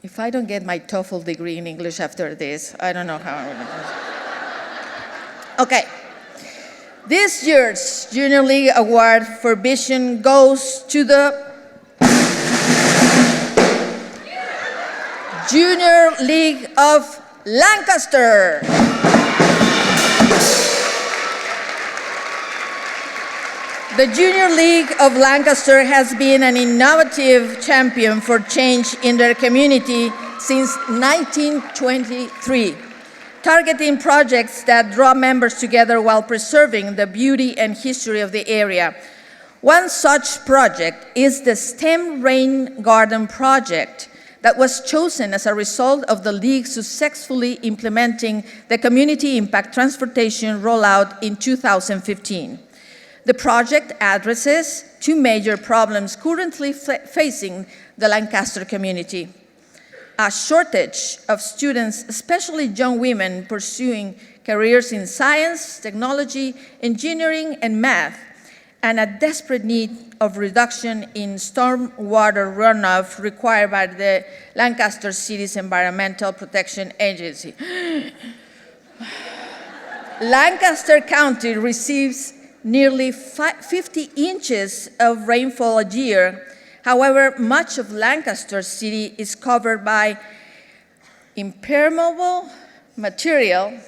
If I don't get my TOEFL degree in English after this, I don't know how I'm going to do it. Okay. This year's Junior League Award for Vision goes to the Junior League of Lancaster. The Junior League of Lancaster has been an innovative champion for change in their community since 1923, targeting projects that draw members together while preserving the beauty and history of the area. One such project is the STEM Rain Garden project that was chosen as a result of the League successfully implementing the Community Impact Transportation rollout in 2015. The project addresses two major problems currently facing the Lancaster community: a shortage of students, especially young women pursuing careers in science, technology, engineering, and math, and a desperate need of reduction in stormwater runoff required by the Lancaster City's Environmental Protection Agency. Lancaster County receives nearly 50 inches of rainfall a year. However, much of Lancaster City is covered by impermeable material,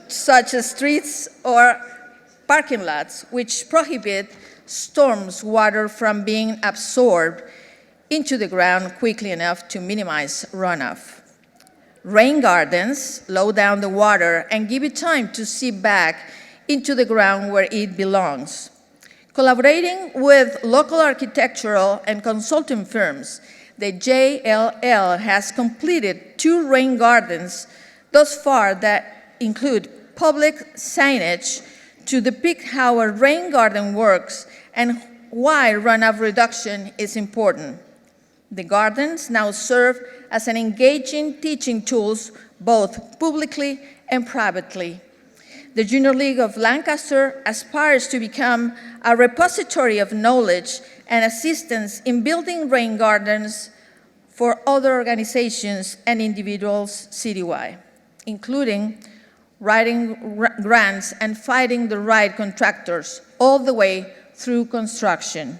such as streets or parking lots, which prohibit storms water from being absorbed into the ground quickly enough to minimize runoff. Rain gardens slow down the water and give it time to seep back into the ground where it belongs. Collaborating with local architectural and consulting firms, the JLL has completed 2 rain gardens thus far that include public signage to depict how a rain garden works and why runoff reduction is important. The gardens now serve as an engaging teaching tools both publicly and privately. The Junior League of Lancaster aspires to become a repository of knowledge and assistance in building rain gardens for other organizations and individuals citywide, including writing grants and finding the right contractors all the way through construction.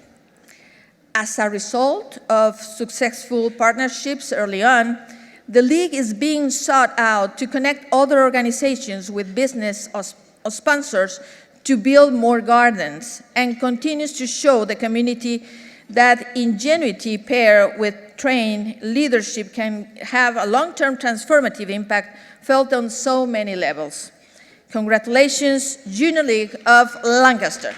As a result of successful partnerships early on, the League is being sought out to connect other organizations with business or sponsors to build more gardens and continues to show the community that ingenuity paired with trained leadership can have a long-term transformative impact felt on so many levels. Congratulations, Junior League of Lancaster.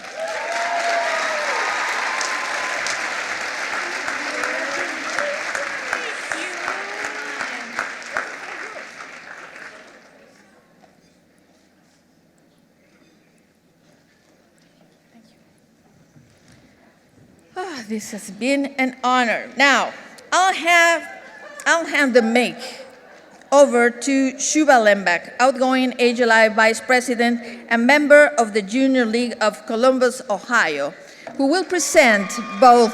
This has been an honor. Now, I'll hand the mic over to Shuba Lembach, outgoing AGLI Vice President and member of the Junior League of Columbus, Ohio, who will present both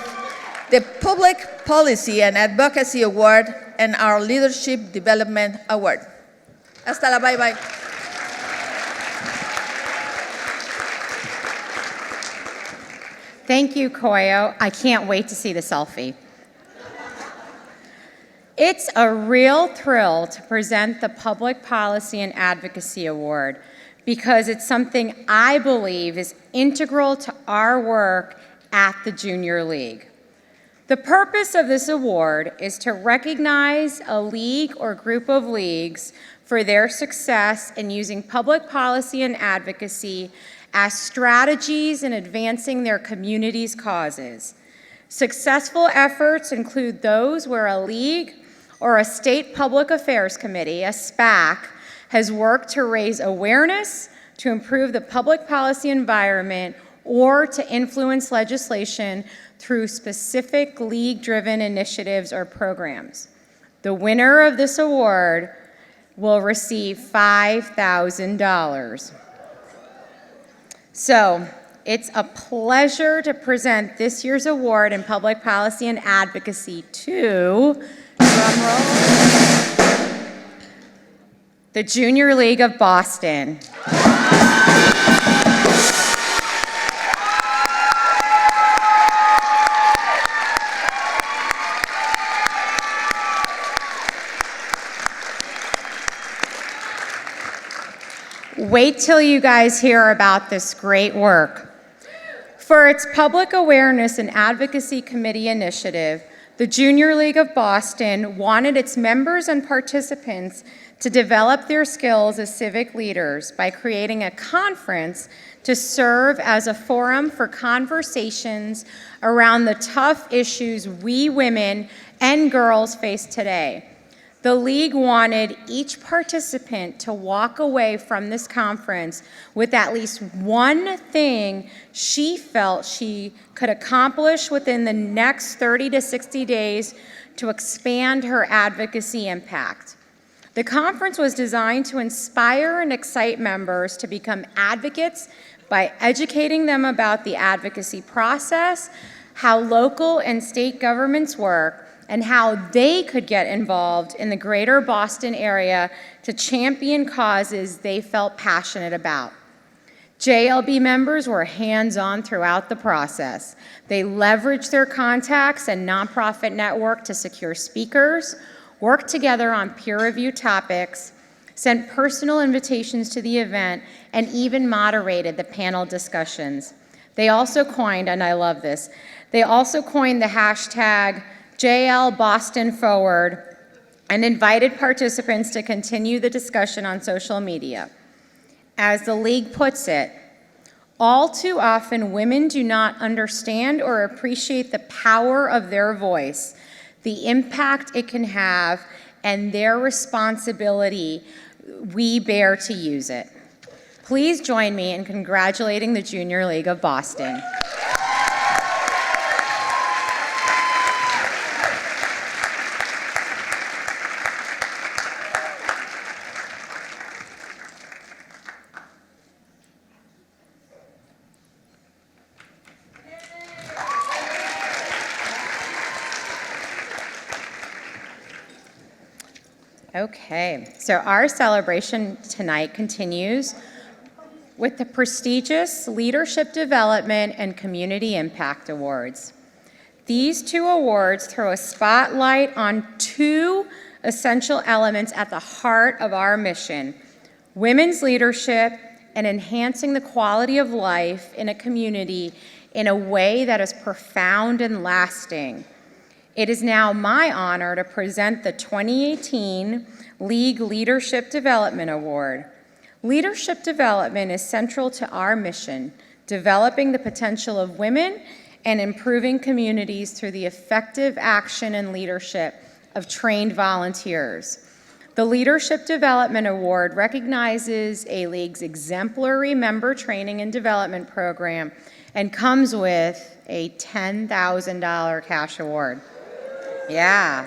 the Public Policy and Advocacy Award and our Leadership Development Award. Hasta la bye-bye. Thank you, Koyo. I can't wait to see the selfie. It's a real thrill to present the Public Policy and Advocacy Award because it's something I believe is integral to our work at the Junior League. The purpose of this award is to recognize a league or group of leagues for their success in using public policy and advocacy as strategies in advancing their community's causes. Successful efforts include those where a league or a state public affairs committee, a SPAC, has worked to raise awareness, to improve the public policy environment, or to influence legislation through specific league-driven initiatives or programs. The winner of this award will receive $5,000. So, it's a pleasure to present this year's award in Public Policy and Advocacy to, drumroll, the Junior League of Boston. Wait till you guys hear about this great work. For its Public Awareness and Advocacy Committee initiative, the Junior League of Boston wanted its members and participants to develop their skills as civic leaders by creating a conference to serve as a forum for conversations around the tough issues we women and girls face today. The League wanted each participant to walk away from this conference with at least one thing she felt she could accomplish within the next 30 to 60 days to expand her advocacy impact. The conference was designed to inspire and excite members to become advocates by educating them about the advocacy process, how local and state governments work, and how they could get involved in the greater Boston area to champion causes they felt passionate about. JLB members were hands-on throughout the process. They leveraged their contacts and nonprofit network to secure speakers, worked together on peer-reviewed topics, sent personal invitations to the event, and even moderated the panel discussions. They also coined, and I love this, they also coined the hashtag JL Boston Forward and invited participants to continue the discussion on social media. As the League puts it, all too often women do not understand or appreciate the power of their voice, the impact it can have, and their responsibility we bear to use it. Please join me in congratulating the Junior League of Boston. Okay, so our celebration tonight continues with the prestigious Leadership Development and Community Impact Awards. These two awards throw a spotlight on two essential elements at the heart of our mission: women's leadership and enhancing the quality of life in a community in a way that is profound and lasting. It is now my honor to present the 2018 League Leadership Development Award. Leadership development is central to our mission, developing the potential of women and improving communities through the effective action and leadership of trained volunteers. The Leadership Development Award recognizes a League's exemplary member training and development program and comes with a $10,000 cash award. Yeah.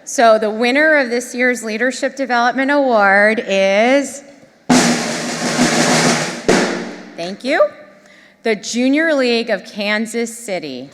So the winner of this year's Leadership Development Award is, thank you, the Junior League of Kansas City.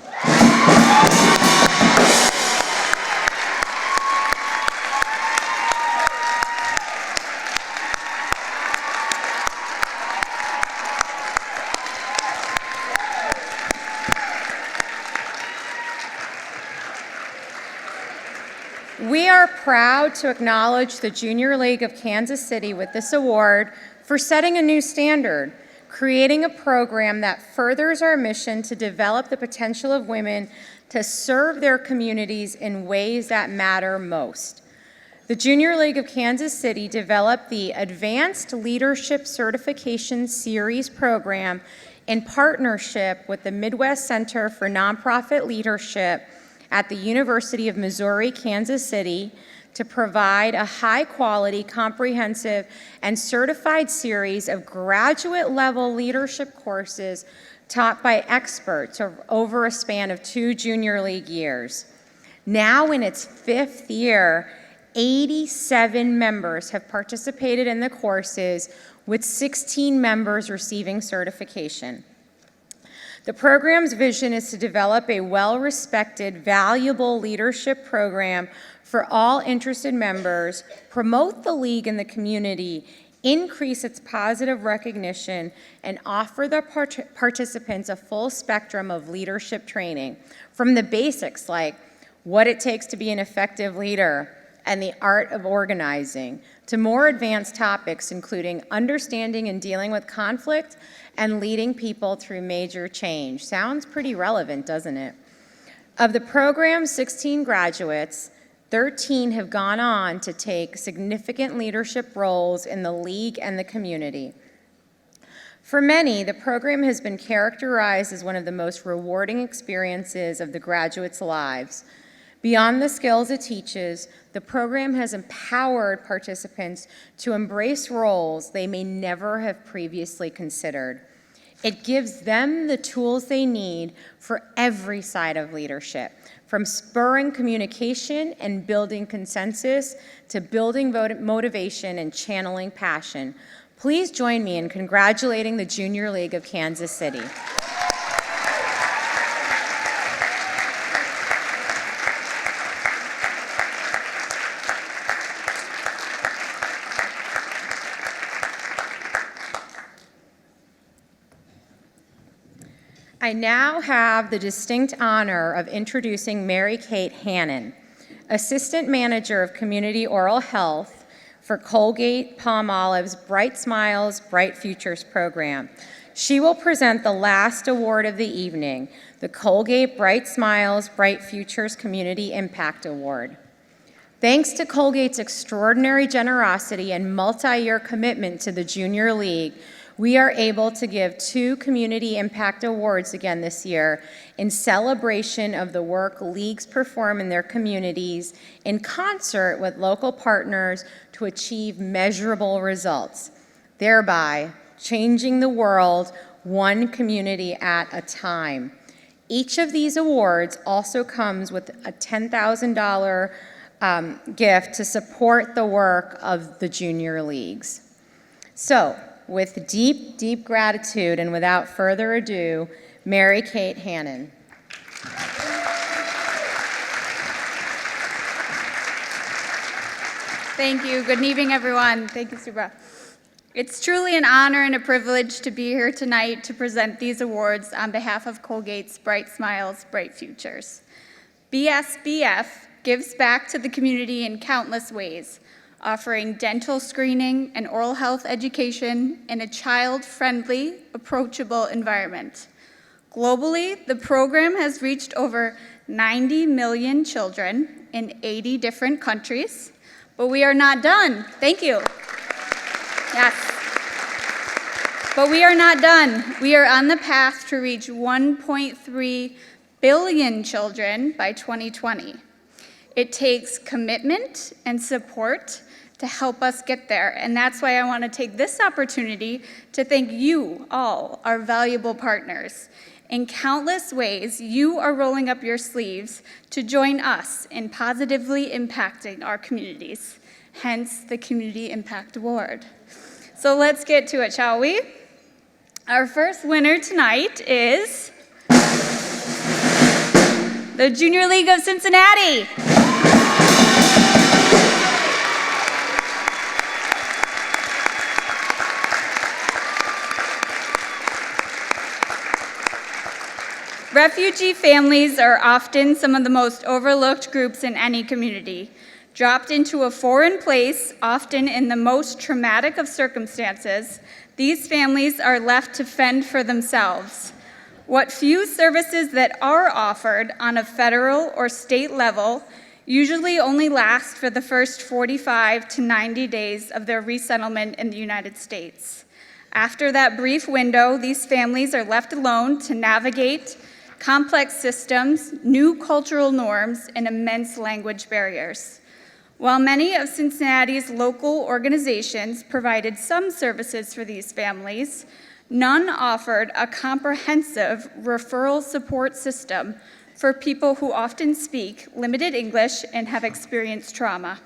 We are proud to acknowledge the Junior League of Kansas City with this award for setting a new standard, creating a program that furthers our mission to develop the potential of women to serve their communities in ways that matter most. The Junior League of Kansas City developed the Advanced Leadership Certification Series program in partnership with the Midwest Center for Nonprofit Leadership at the University of Missouri, Kansas City, to provide a high-quality, comprehensive, and certified series of graduate-level leadership courses taught by experts over a span of 2 Junior League years. Now in its 5th year, 87 members have participated in the courses, with 16 members receiving certification. The program's vision is to develop a well-respected, valuable leadership program for all interested members, promote the League in the community, increase its positive recognition, and offer the participants a full spectrum of leadership training, from the basics like what it takes to be an effective leader and the art of organizing, to more advanced topics including understanding and dealing with conflict and leading people through major change. Sounds pretty relevant, doesn't it? Of the program's 16 graduates, 13 have gone on to take significant leadership roles in the League and the community. For many, the program has been characterized as one of the most rewarding experiences of the graduates' lives. Beyond the skills it teaches, the program has empowered participants to embrace roles they may never have previously considered. It gives them the tools they need for every side of leadership, from spurring communication and building consensus to building motivation and channeling passion. Please join me in congratulating the Junior League of Kansas City. I now have the distinct honor of introducing Mary Kate Hannon, Assistant Manager of Community Oral Health for Colgate-Palmolive's Bright Smiles, Bright Futures program. She will present the last award of the evening, the Colgate Bright Smiles, Bright Futures Community Impact Award. Thanks to Colgate's extraordinary generosity and multi-year commitment to the Junior League, we are able to give 2 Community Impact Awards again this year in celebration of the work leagues perform in their communities in concert with local partners to achieve measurable results, thereby changing the world one community at a time. Each of these awards also comes with a $10,000 gift to support the work of the junior leagues. So, with deep, deep gratitude and without further ado, Mary Kate Hannon. Thank you. Good evening, everyone. Thank you, Subra. It's truly an honor and a privilege to be here tonight to present these awards on behalf of Colgate's Bright Smiles, Bright Futures. BSBF gives back to the community in countless ways, offering dental screening and oral health education in a child-friendly, approachable environment. Globally, the program has reached over 90 million children in 80 different countries, but we are not done. Thank you. Yes. But we are not done. We are on the path to reach 1.3 billion children by 2020. It takes commitment and support to help us get there, and that's why I want to take this opportunity to thank you all, our valuable partners. In countless ways, you are rolling up your sleeves to join us in positively impacting our communities, hence the Community Impact Award. So let's get to it, shall we? Our first winner tonight is the Junior League of Cincinnati. Refugee families are often some of the most overlooked groups in any community. Dropped into a foreign place, often in the most traumatic of circumstances, these families are left to fend for themselves. What few services that are offered on a federal or state level usually only last for the first 45 to 90 days of their resettlement in the United States. After that brief window, these families are left alone to navigate complex systems, new cultural norms, and immense language barriers. While many of Cincinnati's local organizations provided some services for these families, none offered a comprehensive referral support system for people who often speak limited English and have experienced trauma.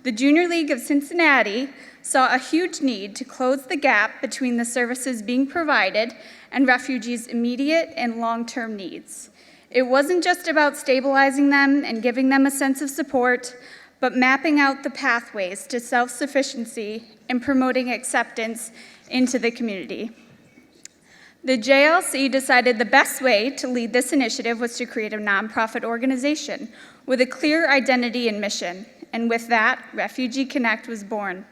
The Junior League of Cincinnati saw a huge need to close the gap between the services being provided and refugees' immediate and long-term needs. It wasn't just about stabilizing them and giving them a sense of support, but mapping out the pathways to self-sufficiency and promoting acceptance into the community. The JLC decided the best way to lead this initiative was to create a nonprofit organization with a clear identity and mission, and with that, Refugee Connect was born.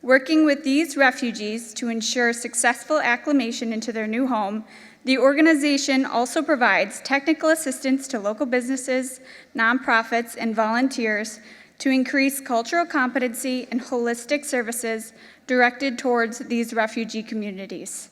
Working with these refugees to ensure successful acclimation into their new home, the organization also provides technical assistance to local businesses, nonprofits, and volunteers to increase cultural competency and holistic services directed towards these refugee communities.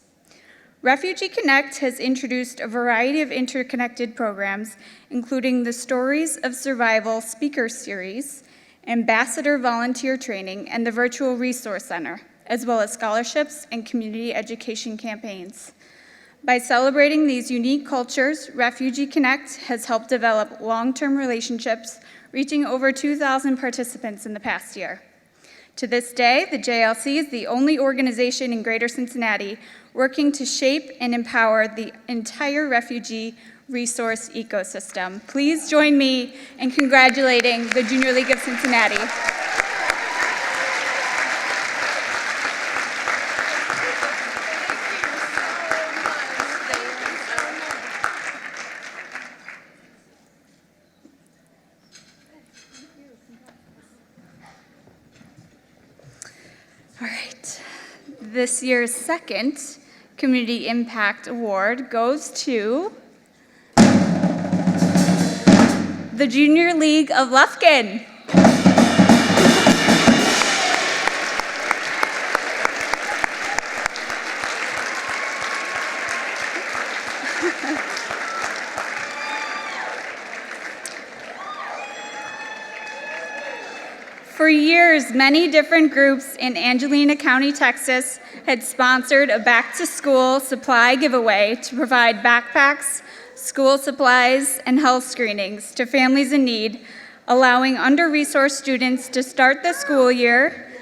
Refugee Connect has introduced a variety of interconnected programs, including the Stories of Survival Speaker Series, Ambassador Volunteer Training, and the Virtual Resource Center, as well as scholarships and community education campaigns. By celebrating these unique cultures, Refugee Connect has helped develop long-term relationships, reaching over 2,000 participants in the past year. To this day, the JLC is the only organization in Greater Cincinnati working to shape and empower the entire refugee resource ecosystem. Please join me in congratulating the Junior League of Cincinnati. All right, this year's second Community Impact Award goes to the Junior League of Lufkin. For years, many different groups in Angelina County, Texas, had sponsored a back-to-school supply giveaway to provide backpacks, school supplies, and health screenings to families in need, allowing under-resourced students to start the school year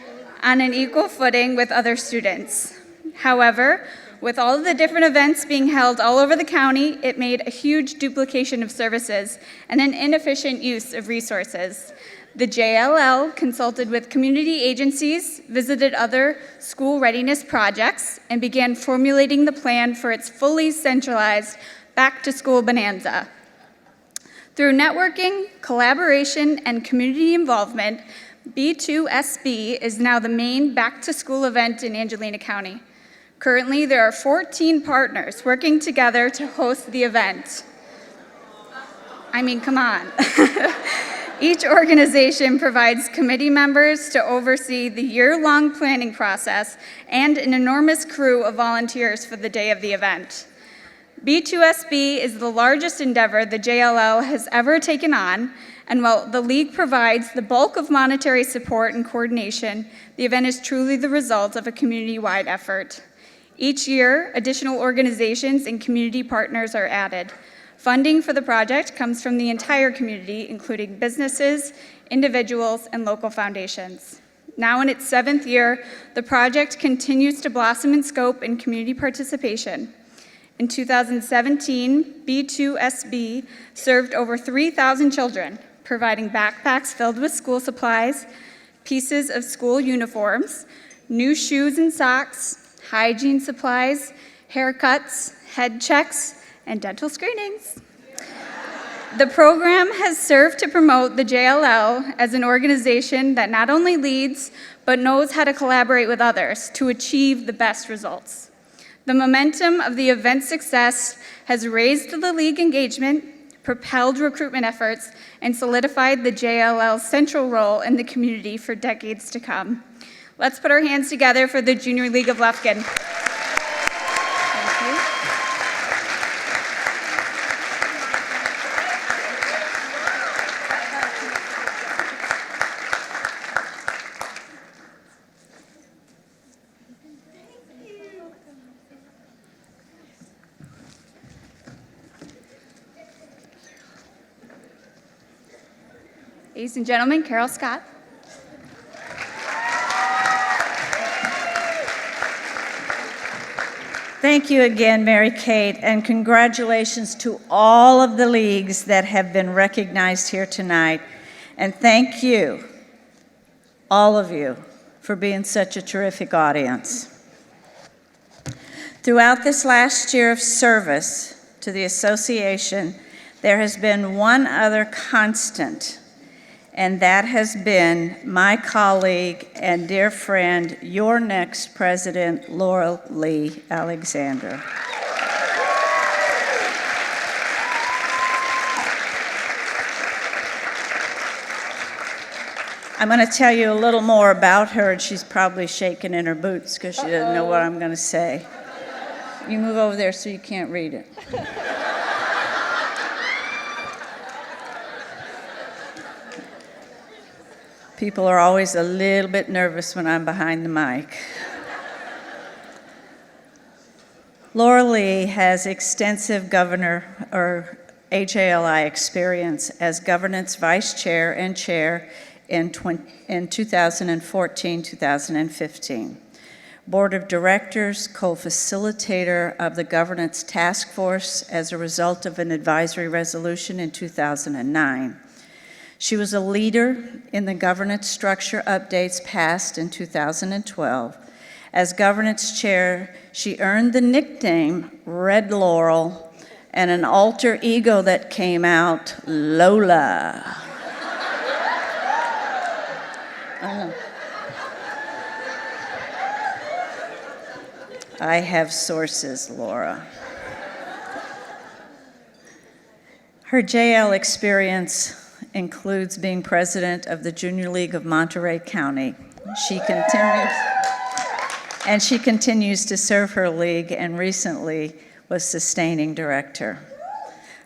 on an equal footing with other students. However, with all of the different events being held all over the county, it made a huge duplication of services and an inefficient use of resources. The JLL consulted with community agencies, visited other school readiness projects, and began formulating the plan for its fully centralized back-to-school bonanza. Through networking, collaboration, and community involvement, B2SB is now the main back-to-school event in Angelina County. Currently, there are 14 partners working together to host the event. I mean, come on. Each organization provides committee members to oversee the year-long planning process and an enormous crew of volunteers for the day of the event. B2SB is the largest endeavor the JLL has ever taken on, and while the League provides the bulk of monetary support and coordination, the event is truly the result of a community-wide effort. Each year, additional organizations and community partners are added. Funding for the project comes from the entire community, including businesses, individuals, and local foundations. Now in its 7th year, the project continues to blossom in scope and community participation. In 2017, B2SB served over 3,000 children, providing backpacks filled with school supplies, pieces of school uniforms, new shoes and socks, hygiene supplies, haircuts, head checks, and dental screenings. The program has served to promote the JLL as an organization that not only leads, but knows how to collaborate with others to achieve the best results. The momentum of the event's success has raised the League engagement, propelled recruitment efforts, and solidified the JLL's central role in the community for decades to come. Let's put our hands together for the Junior League of Lufkin. Thank you. Ladies and gentlemen, Carol Scott. Thank you again, Mary Kate, and congratulations to all of the leagues that have been recognized here tonight. And thank you, all of you, for being such a terrific audience. Throughout this last year of service to the association, there has been one other constant, and that has been my colleague and dear friend, your next president, Laura Lee Alexander. I'm going to tell you a little more about her, and she's probably shaking in her boots because she doesn't know what I'm going to say. You move over there so you can't read it. People are always a little bit nervous when I'm behind the mic. Laura Lee has extensive governor or HALI experience as governance vice chair and chair in 2014-2015. Board of Directors, co-facilitator of the governance task force as a result of an advisory resolution in 2009. She was a leader in the governance structure updates passed in 2012. As governance chair, she earned the nickname Red Laurel and an alter ego that came out, Lola. I have sources, Laura. Her JL experience includes being president of the Junior League of Monterey County. She continues to serve her league and recently was sustaining director.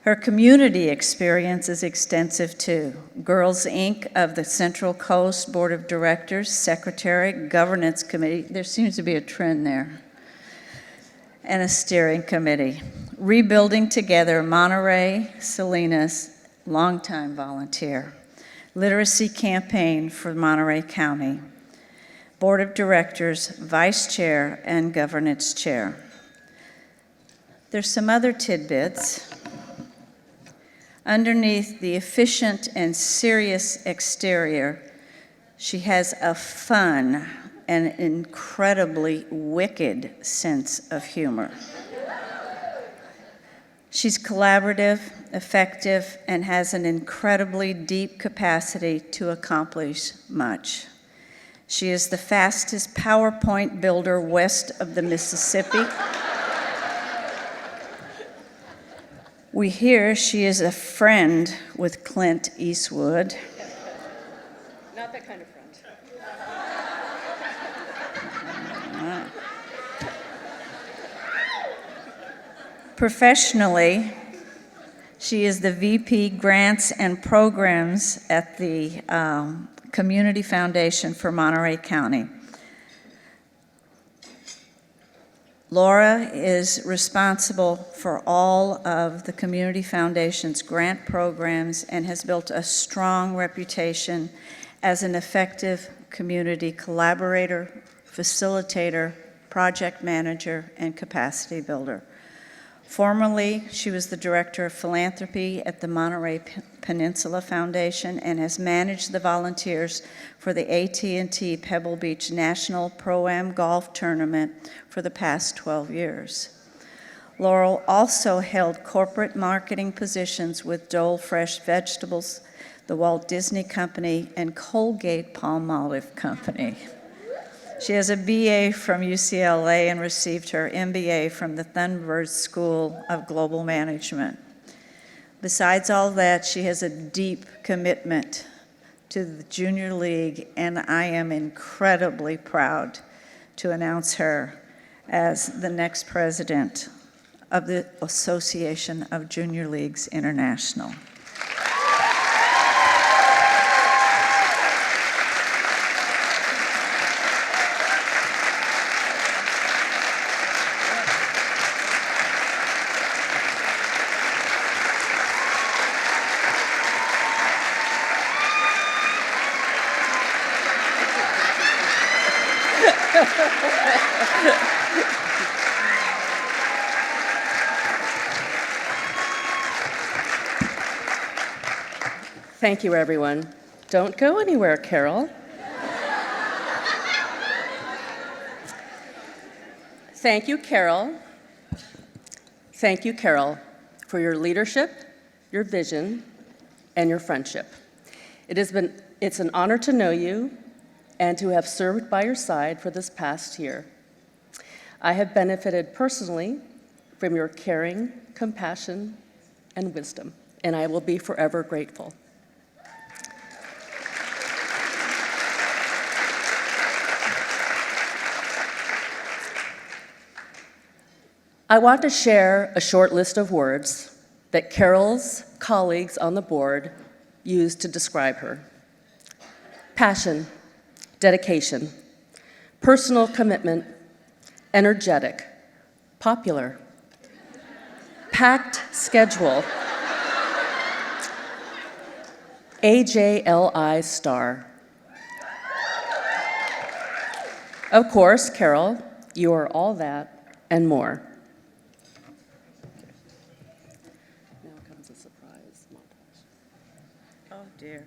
Her community experience is extensive too. Girls Inc. of the Central Coast Board of Directors, Secretary, Governance Committee, there seems to be a trend there, and a steering committee. Rebuilding Together, Monterey, Salinas, longtime volunteer. Literacy campaign for Monterey County. Board of Directors, Vice Chair, and Governance Chair. There's some other tidbits. Underneath the efficient and serious exterior, she has a fun and incredibly wicked sense of humor. She's collaborative, effective, and has an incredibly deep capacity to accomplish much. She is the fastest PowerPoint builder west of the Mississippi. We hear she is a friend with Clint Eastwood. Not that kind of friend. Professionally, she is the VP Grants and Programs at the Community Foundation for Monterey County. Laura is responsible for all of the Community Foundation's grant programs and has built a strong reputation as an effective community collaborator, facilitator, project manager, and capacity builder. Formerly, she was the Director of Philanthropy at the Monterey Peninsula Foundation and has managed the volunteers for the AT&T Pebble Beach National Pro-Am Golf Tournament for the past 12 years. Laurel also held corporate marketing positions with Dole Fresh Vegetables, the Walt Disney Company, and Colgate Palmolive Company. She has a BA from UCLA and received her MBA from the Thunberg School of Global Management. Besides all that, she has a deep commitment to the Junior League, and I am incredibly proud to announce her as the next president of the Association of Junior Leagues International. Thank you, everyone. Don't go anywhere, Carol. Thank you, Carol. Thank you, Carol, for your leadership, your vision, and your friendship. It's an honor to know you and to have served by your side for this past year. I have benefited personally from your caring, compassion, and wisdom, and I will be forever grateful. I want to share a short list of words that Carol's colleagues on the board used to describe her. Passion, dedication, personal commitment, energetic, popular, packed schedule, AJLI star. Of course, Carol, you are all that and more. Now comes a surprise montage. Oh, dear.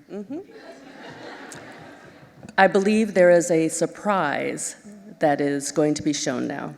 I believe there is a surprise that is going to be shown now.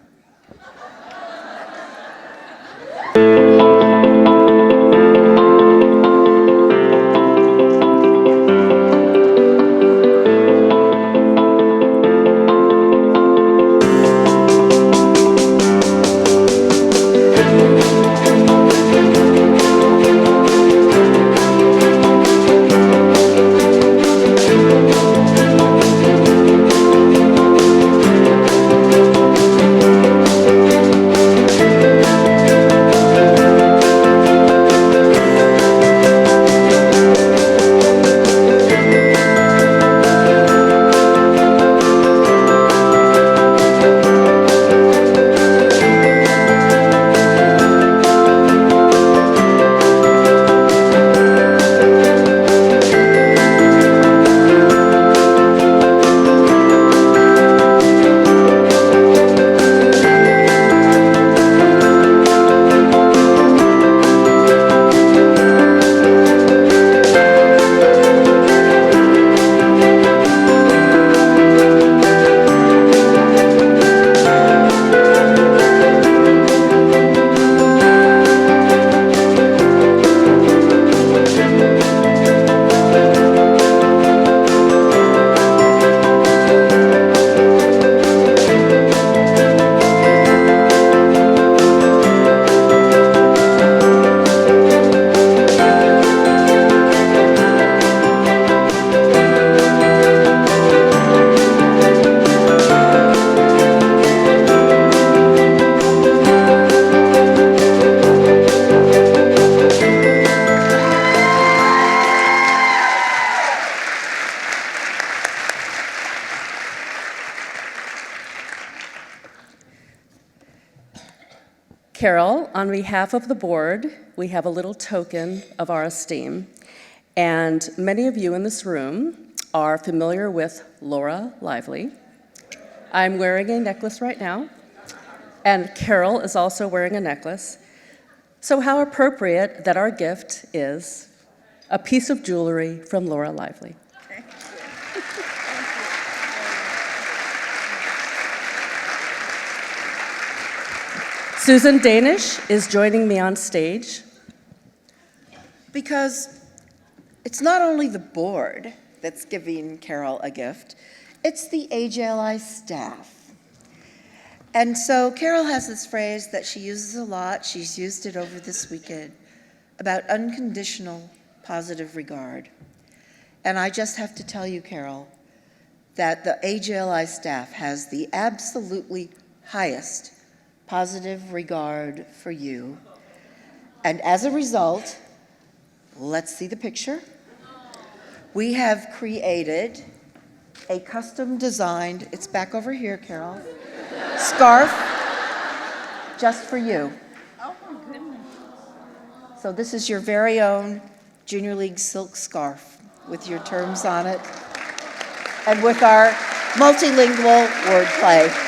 Carol, on behalf of the board, we have a little token of our esteem. And many of you in this room are familiar with Laura Lively. I'm wearing a necklace right now, and Carol is also wearing a necklace. So how appropriate that our gift is a piece of jewelry from Laura Lively. Susan Danish is joining me on stage. Because it's not only the board that's giving Carol a gift, it's the AJLI staff. And so Carol has this phrase that she uses a lot, she's used it over this weekend, about unconditional positive regard. And I just have to tell you, Carol, that the AJLI staff has the absolutely highest positive regard for you. And as a result, let's see the picture. We have created a custom designed, it's back over here, Carol, scarf just for you. Oh, my goodness. So this is your very own Junior League silk scarf with your terms on it and with our multilingual wordplay.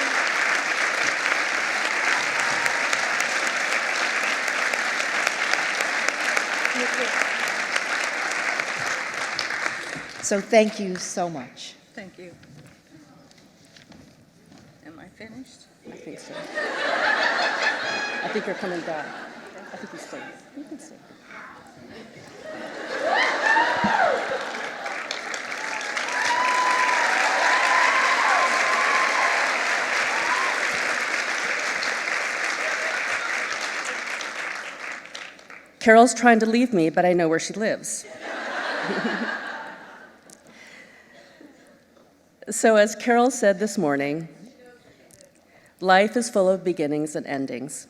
So thank you so much. Thank you. Am I finished? I think so. I think you're coming back. I think you stay. You can stay. Carol's trying to leave me, but I know where she lives. So as Carol said this morning, life is full of beginnings and endings.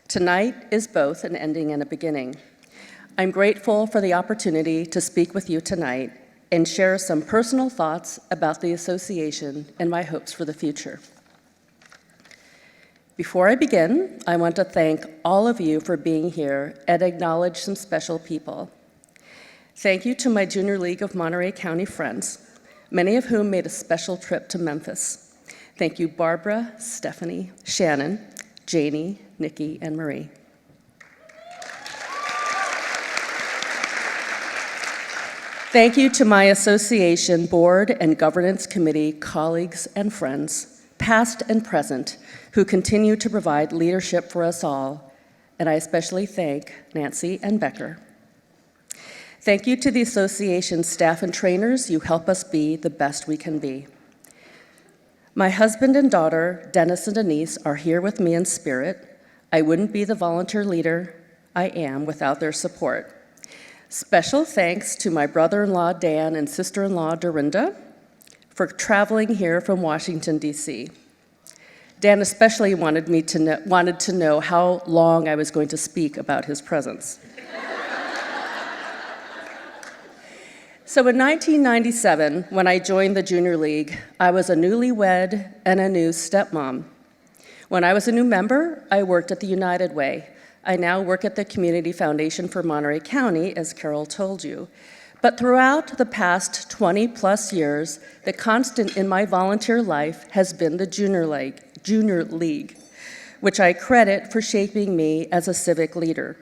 Tonight is both an ending and a beginning. I'm grateful for the opportunity to speak with you tonight and share some personal thoughts about the association and my hopes for the future. Before I begin, I want to thank all of you for being here and acknowledge some special people. Thank you to my Junior League of Monterey County friends, many of whom made a special trip to Memphis. Thank you, Barbara, Stephanie, Shannon, Janie, Nikki, and Marie. Thank you to my association board and governance committee colleagues and friends, past and present, who continue to provide leadership for us all, and I especially thank Nancy and Becker. Thank you to the association staff and trainers. You help us be the best we can be. My husband and daughter, Dennis and Denise, are here with me in spirit. I wouldn't be the volunteer leader I am without their support. Special thanks to my brother-in-law, Dan, and sister-in-law, Dorinda, for traveling here from Washington, D.C. Dan especially wanted to know how long I was going to speak about his presence. So in 1997, when I joined the Junior League, I was a newlywed and a new stepmom. When I was a new member, I worked at the United Way. I now work at the Community Foundation for Monterey County, as Carol told you. But throughout the past 20-plus years, the constant in my volunteer life has been the Junior League, which I credit for shaping me as a civic leader.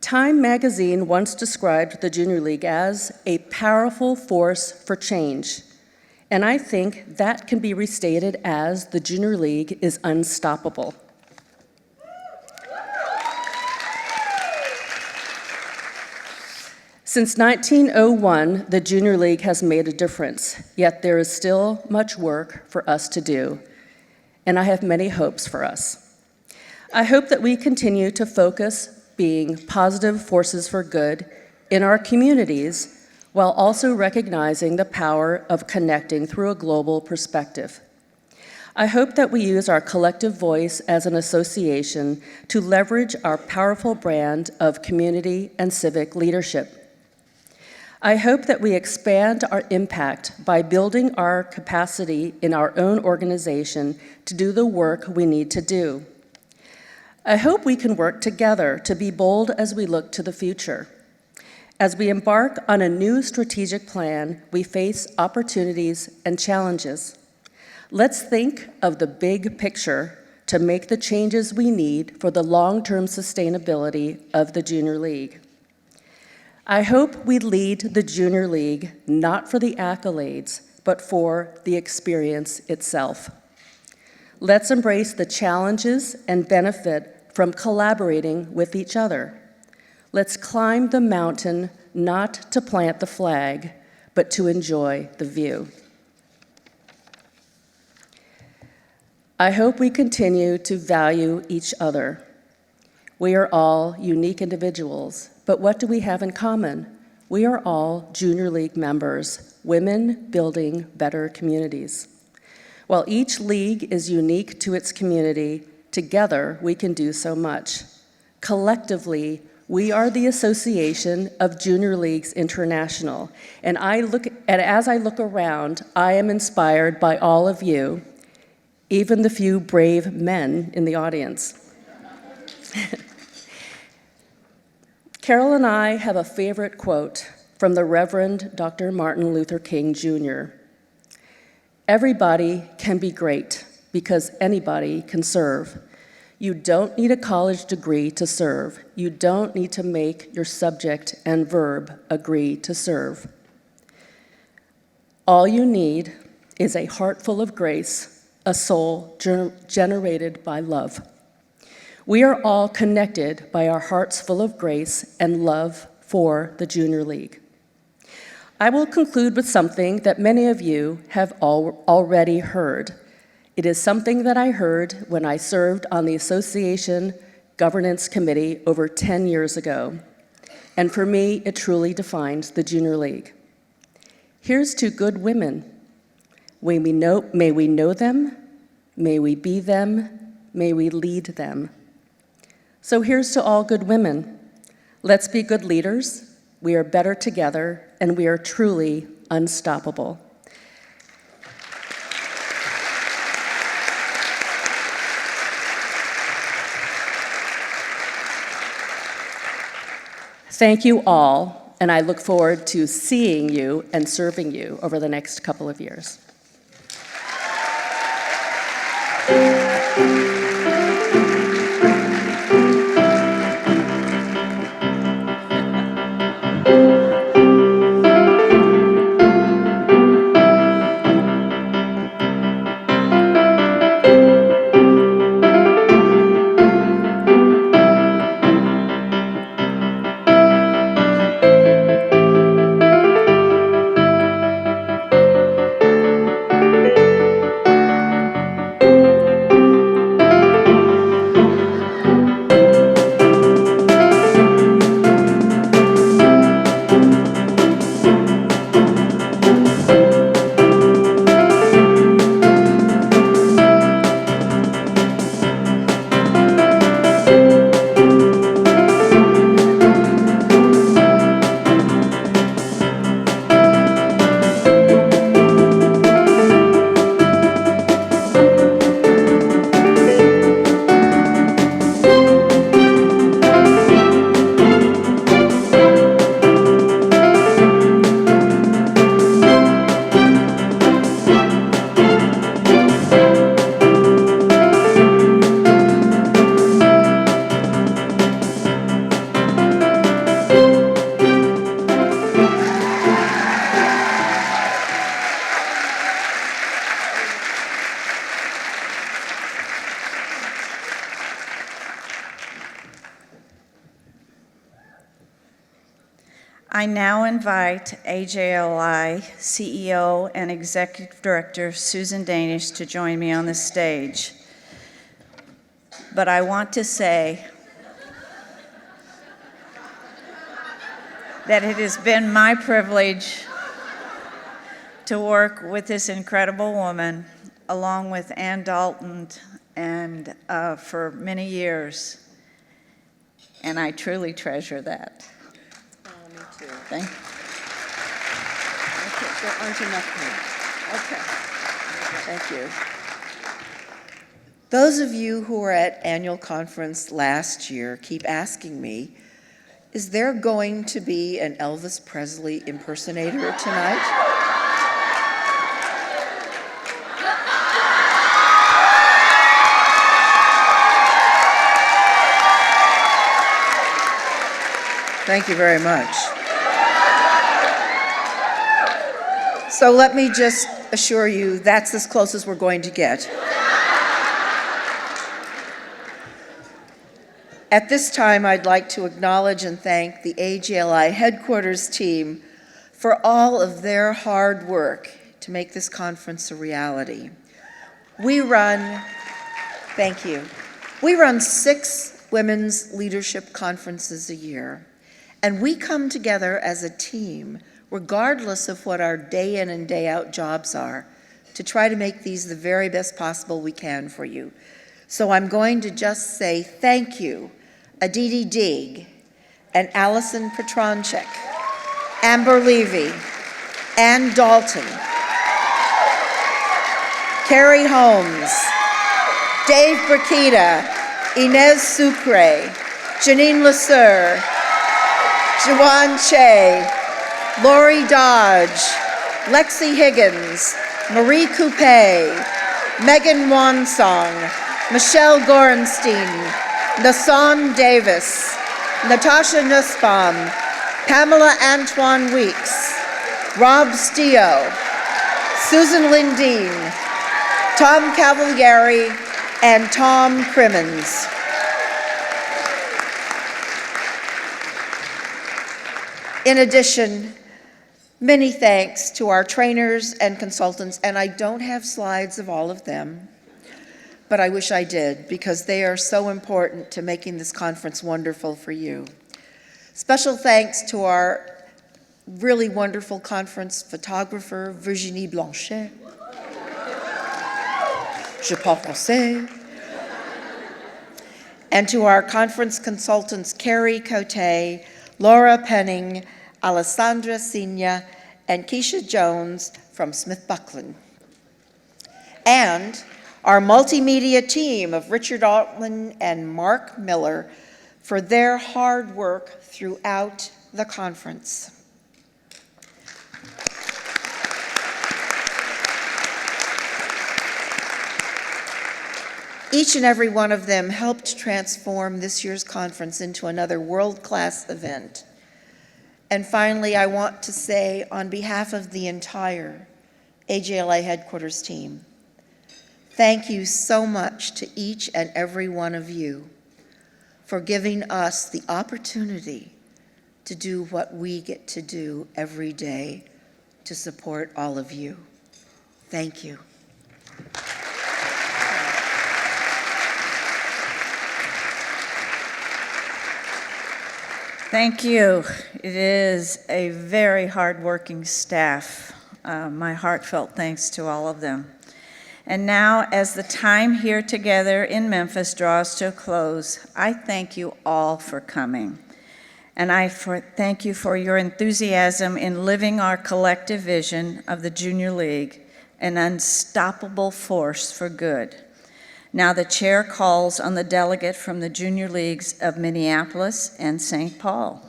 Time magazine once described the Junior League as a powerful force for change, and I think that can be restated as the Junior League is unstoppable. Since 1901, the Junior League has made a difference, yet there is still much work for us to do, and I have many hopes for us. I hope that we continue to focus being positive forces for good in our communities while also recognizing the power of connecting through a global perspective. I hope that we use our collective voice as an association to leverage our powerful brand of community and civic leadership. I hope that we expand our impact by building our capacity in our own organization to do the work we need to do. I hope we can work together to be bold as we look to the future. As we embark on a new strategic plan, we face opportunities and challenges. Let's think of the big picture to make the changes we need for the long-term sustainability of the Junior League. I hope we lead the Junior League not for the accolades, but for the experience itself. Let's embrace the challenges and benefit from collaborating with each other. Let's climb the mountain not to plant the flag, but to enjoy the view. I hope we continue to value each other. We are all unique individuals, but what do we have in common? We are all Junior League members, women building better communities. While each league is unique to its community, together we can do so much. Collectively, we are the Association of Junior Leagues International, and as I look around, I am inspired by all of you, even the few brave men in the audience. Carol and I have a favorite quote from the Reverend Dr. Martin Luther King Jr. Everybody can be great because anybody can serve. You don't need a college degree to serve. You don't need to make your subject and verb agree to serve. All you need is a heart full of grace, a soul generated by love. We are all connected by our hearts full of grace and love for the Junior League. I will conclude with something that many of you have already heard. It is something that I heard when I served on the Association Governance Committee over 10 years ago. And for me, it truly defines the Junior League. Here's to good women. May we know them, may we be them, may we lead them. So here's to all good women. Let's be good leaders. We are better together, and we are truly unstoppable. Thank you all, and I look forward to seeing you and serving you over the next couple of years. I now invite AJLI CEO and Executive Director Susan Danish to join me on the stage. But I want to say that it has been my privilege to work with this incredible woman, along with Ann Dalton, and for many years, and I truly treasure that. Me too. Thank you. Okay, there aren't enough hands. Okay. Thank you. Those of you who were at annual conference last year keep asking me, is there going to be an Elvis Presley impersonator tonight? Thank you very much. So let me just assure you, that's as close as we're going to get. At this time, I'd like to acknowledge and thank the AGLI headquarters team for all of their hard work to make this conference a reality. Thank you. We run 6 women's leadership conferences a year, and we come together as a team, regardless of what our day in and day out jobs are, to try to make these the very best possible we can for you. So I'm going to just say thank you, Aditi Deeg and Allison Petronchik, Amber Levy, Ann Dalton, Carrie Holmes, Dave Brikita, Inez Sucre, Janine Lasser, Juan Che, Lori Dodge, Lexi Higgins, Marie Coupé, Megan Wansong, Michelle Gorenstein, Nasan Davis, Natasha Nussbaum, Pamela Antoine Weeks, Rob Stio, Susan Lindeen, Tom Cavalieri, and Tom Crimmins. In addition, many thanks to our trainers and consultants, and I don't have slides of all of them, but I wish I did, because they are so important to making this conference wonderful for you. Special thanks to our really wonderful conference photographer, Virginie Blanchet. Je parle français. And to our conference consultants, Carrie Cote, Laura Penning, Alessandra Signa, and Keisha Jones from Smith Buckland. And our multimedia team of Richard Altman and Mark Miller for their hard work throughout the conference. Each and every one of them helped transform this year's conference into another world-class event. And finally, I want to say on behalf of the entire AGLI headquarters team, thank you so much to each and every one of you for giving us the opportunity to do what we get to do every day to support all of you. Thank you. Thank you. It is a very hardworking staff. My heartfelt thanks to all of them. And now, as the time here together in Memphis draws to a close, I thank you all for coming. And I thank you for your enthusiasm in living our collective vision of the Junior League, an unstoppable force for good. Now the chair calls on the delegate from the Junior Leagues of Minneapolis and St. Paul.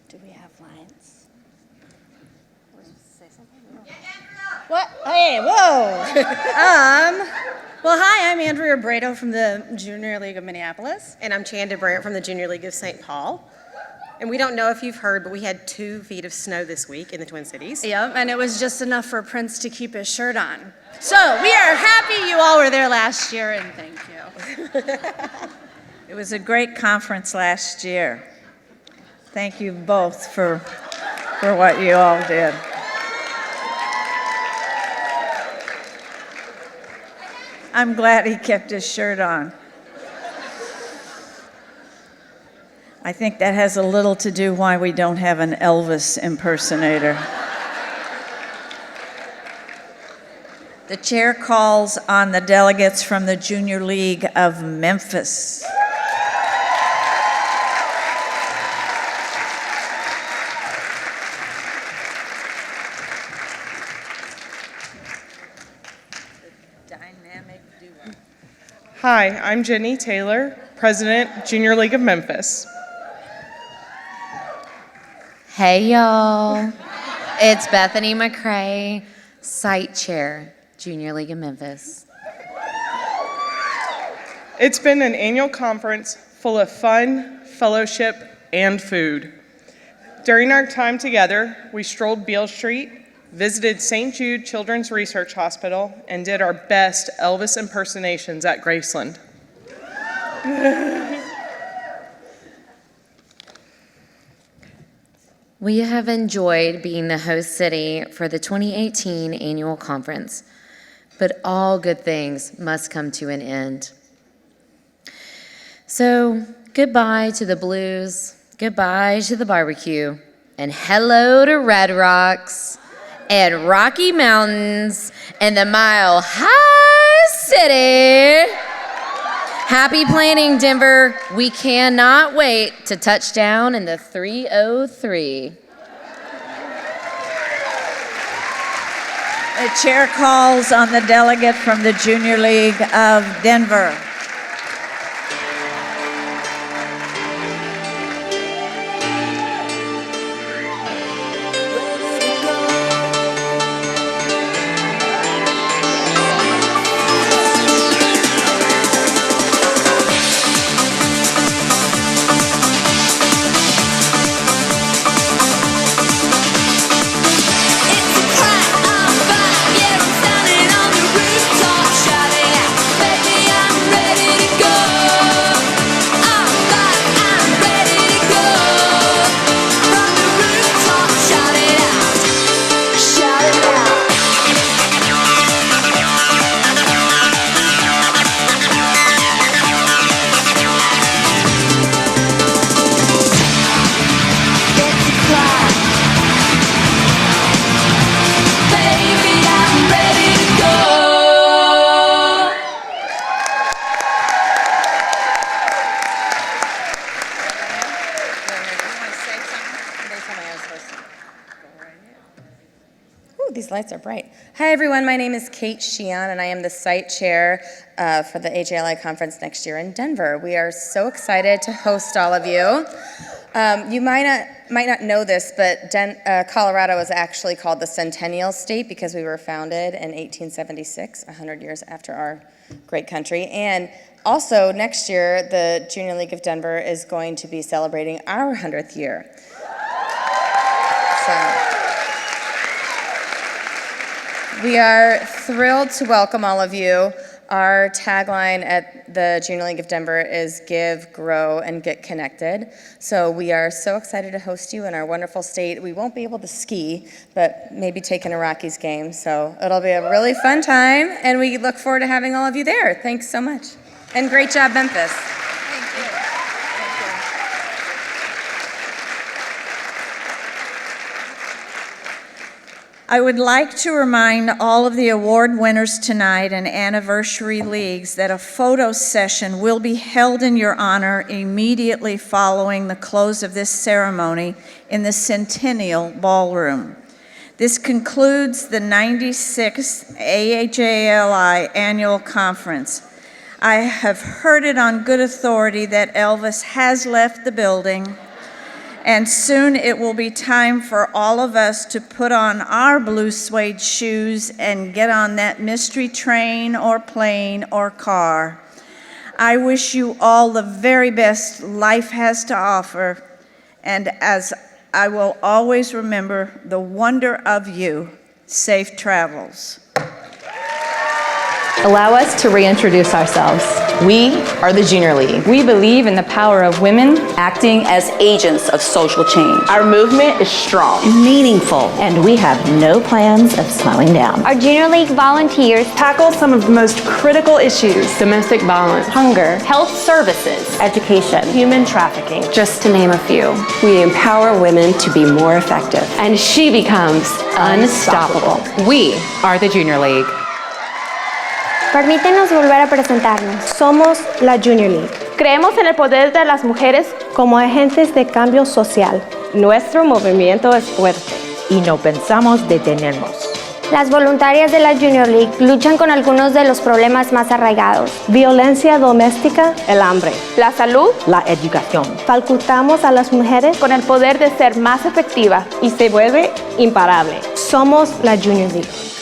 Do we have lines? What? Hey, whoa. Well, hi, I'm Andrea Brado from the Junior League of Minneapolis. And I'm Chanda Brandt from the Junior League of St. Paul. And we don't know if you've heard, but we had 2 feet of snow this week in the Twin Cities. Yep, and it was just enough for Prince to keep his shirt on. So we are happy you all were there last year, and thank you. It was a great conference last year. Thank you both for what you all did. I'm glad he kept his shirt on. I think that has a little to do why we don't have an Elvis impersonator. The chair calls on the delegates from the Junior League of Memphis. Hi, I'm Jenny Taylor, President, Junior League of Memphis. Hey, y'all. It's Bethany McCrae, Site Chair, Junior League of Memphis. It's been an annual conference full of fun, fellowship, and food. During our time together, we strolled Beale Street, visited St. Jude Children's Research Hospital, and did our best Elvis impersonations at Graceland. We have enjoyed being the host city for the 2018 annual conference, but all good things must come to an end. So, goodbye to the blues, goodbye to the barbecue, and hello to Red Rocks and Rocky Mountains and the Mile High City. Happy planning, Denver. We cannot wait to touch down in the 303. The chair calls on the delegate from the Junior League of Denver. These lights are bright. Hi, everyone. My name is Kate Sheehan, and I am the site chair for the AJLI conference next year in Denver. We are so excited to host all of you. You might not know this, but Colorado is actually called the Centennial State because we were founded in 1876, 100 years after our great country. And also, next year, the Junior League of Denver is going to be celebrating our 100th year. We are thrilled to welcome all of you. Our tagline at the Junior League of Denver is Give, Grow, and Get Connected. So we are so excited to host you in our wonderful state. We won't be able to ski, but maybe take in a Rockies game. So it'll be a really fun time, and we look forward to having all of you there. Thanks so much. And great job, Memphis. I would like to remind all of the award winners tonight and anniversary leagues that a photo session will be held in your honor immediately following the close of this ceremony in the Centennial Ballroom. This concludes the 96th AJLI Annual Conference. I have heard it on good authority that Elvis has left the building, and soon it will be time for all of us to put on our blue suede shoes and get on that mystery train or plane or car. I wish you all the very best life has to offer, and as I will always remember the wonder of you, safe travels. Allow us to reintroduce ourselves. We are the Junior League. We believe in the power of women acting as agents of social change. Our movement is strong, meaningful, and we have no plans of slowing down. Our Junior League volunteers tackle some of the most critical issues: domestic violence, hunger, health services, education, human trafficking, just to name a few. We empower women to be more effective. And she becomes unstoppable. We are the Junior League. Permítenos volver a presentarnos. Somos la Junior League. Creemos en el poder de las mujeres como agentes de cambio social. Nuestro movimiento es fuerte y no pensamos detenernos. Las voluntarias de la Junior League luchan con algunos de los problemas más arraigados. Violencia doméstica, el hambre, la salud, la educación. Facultamos a las mujeres con el poder de ser más efectivas y se vuelve imparable. Somos la Junior League.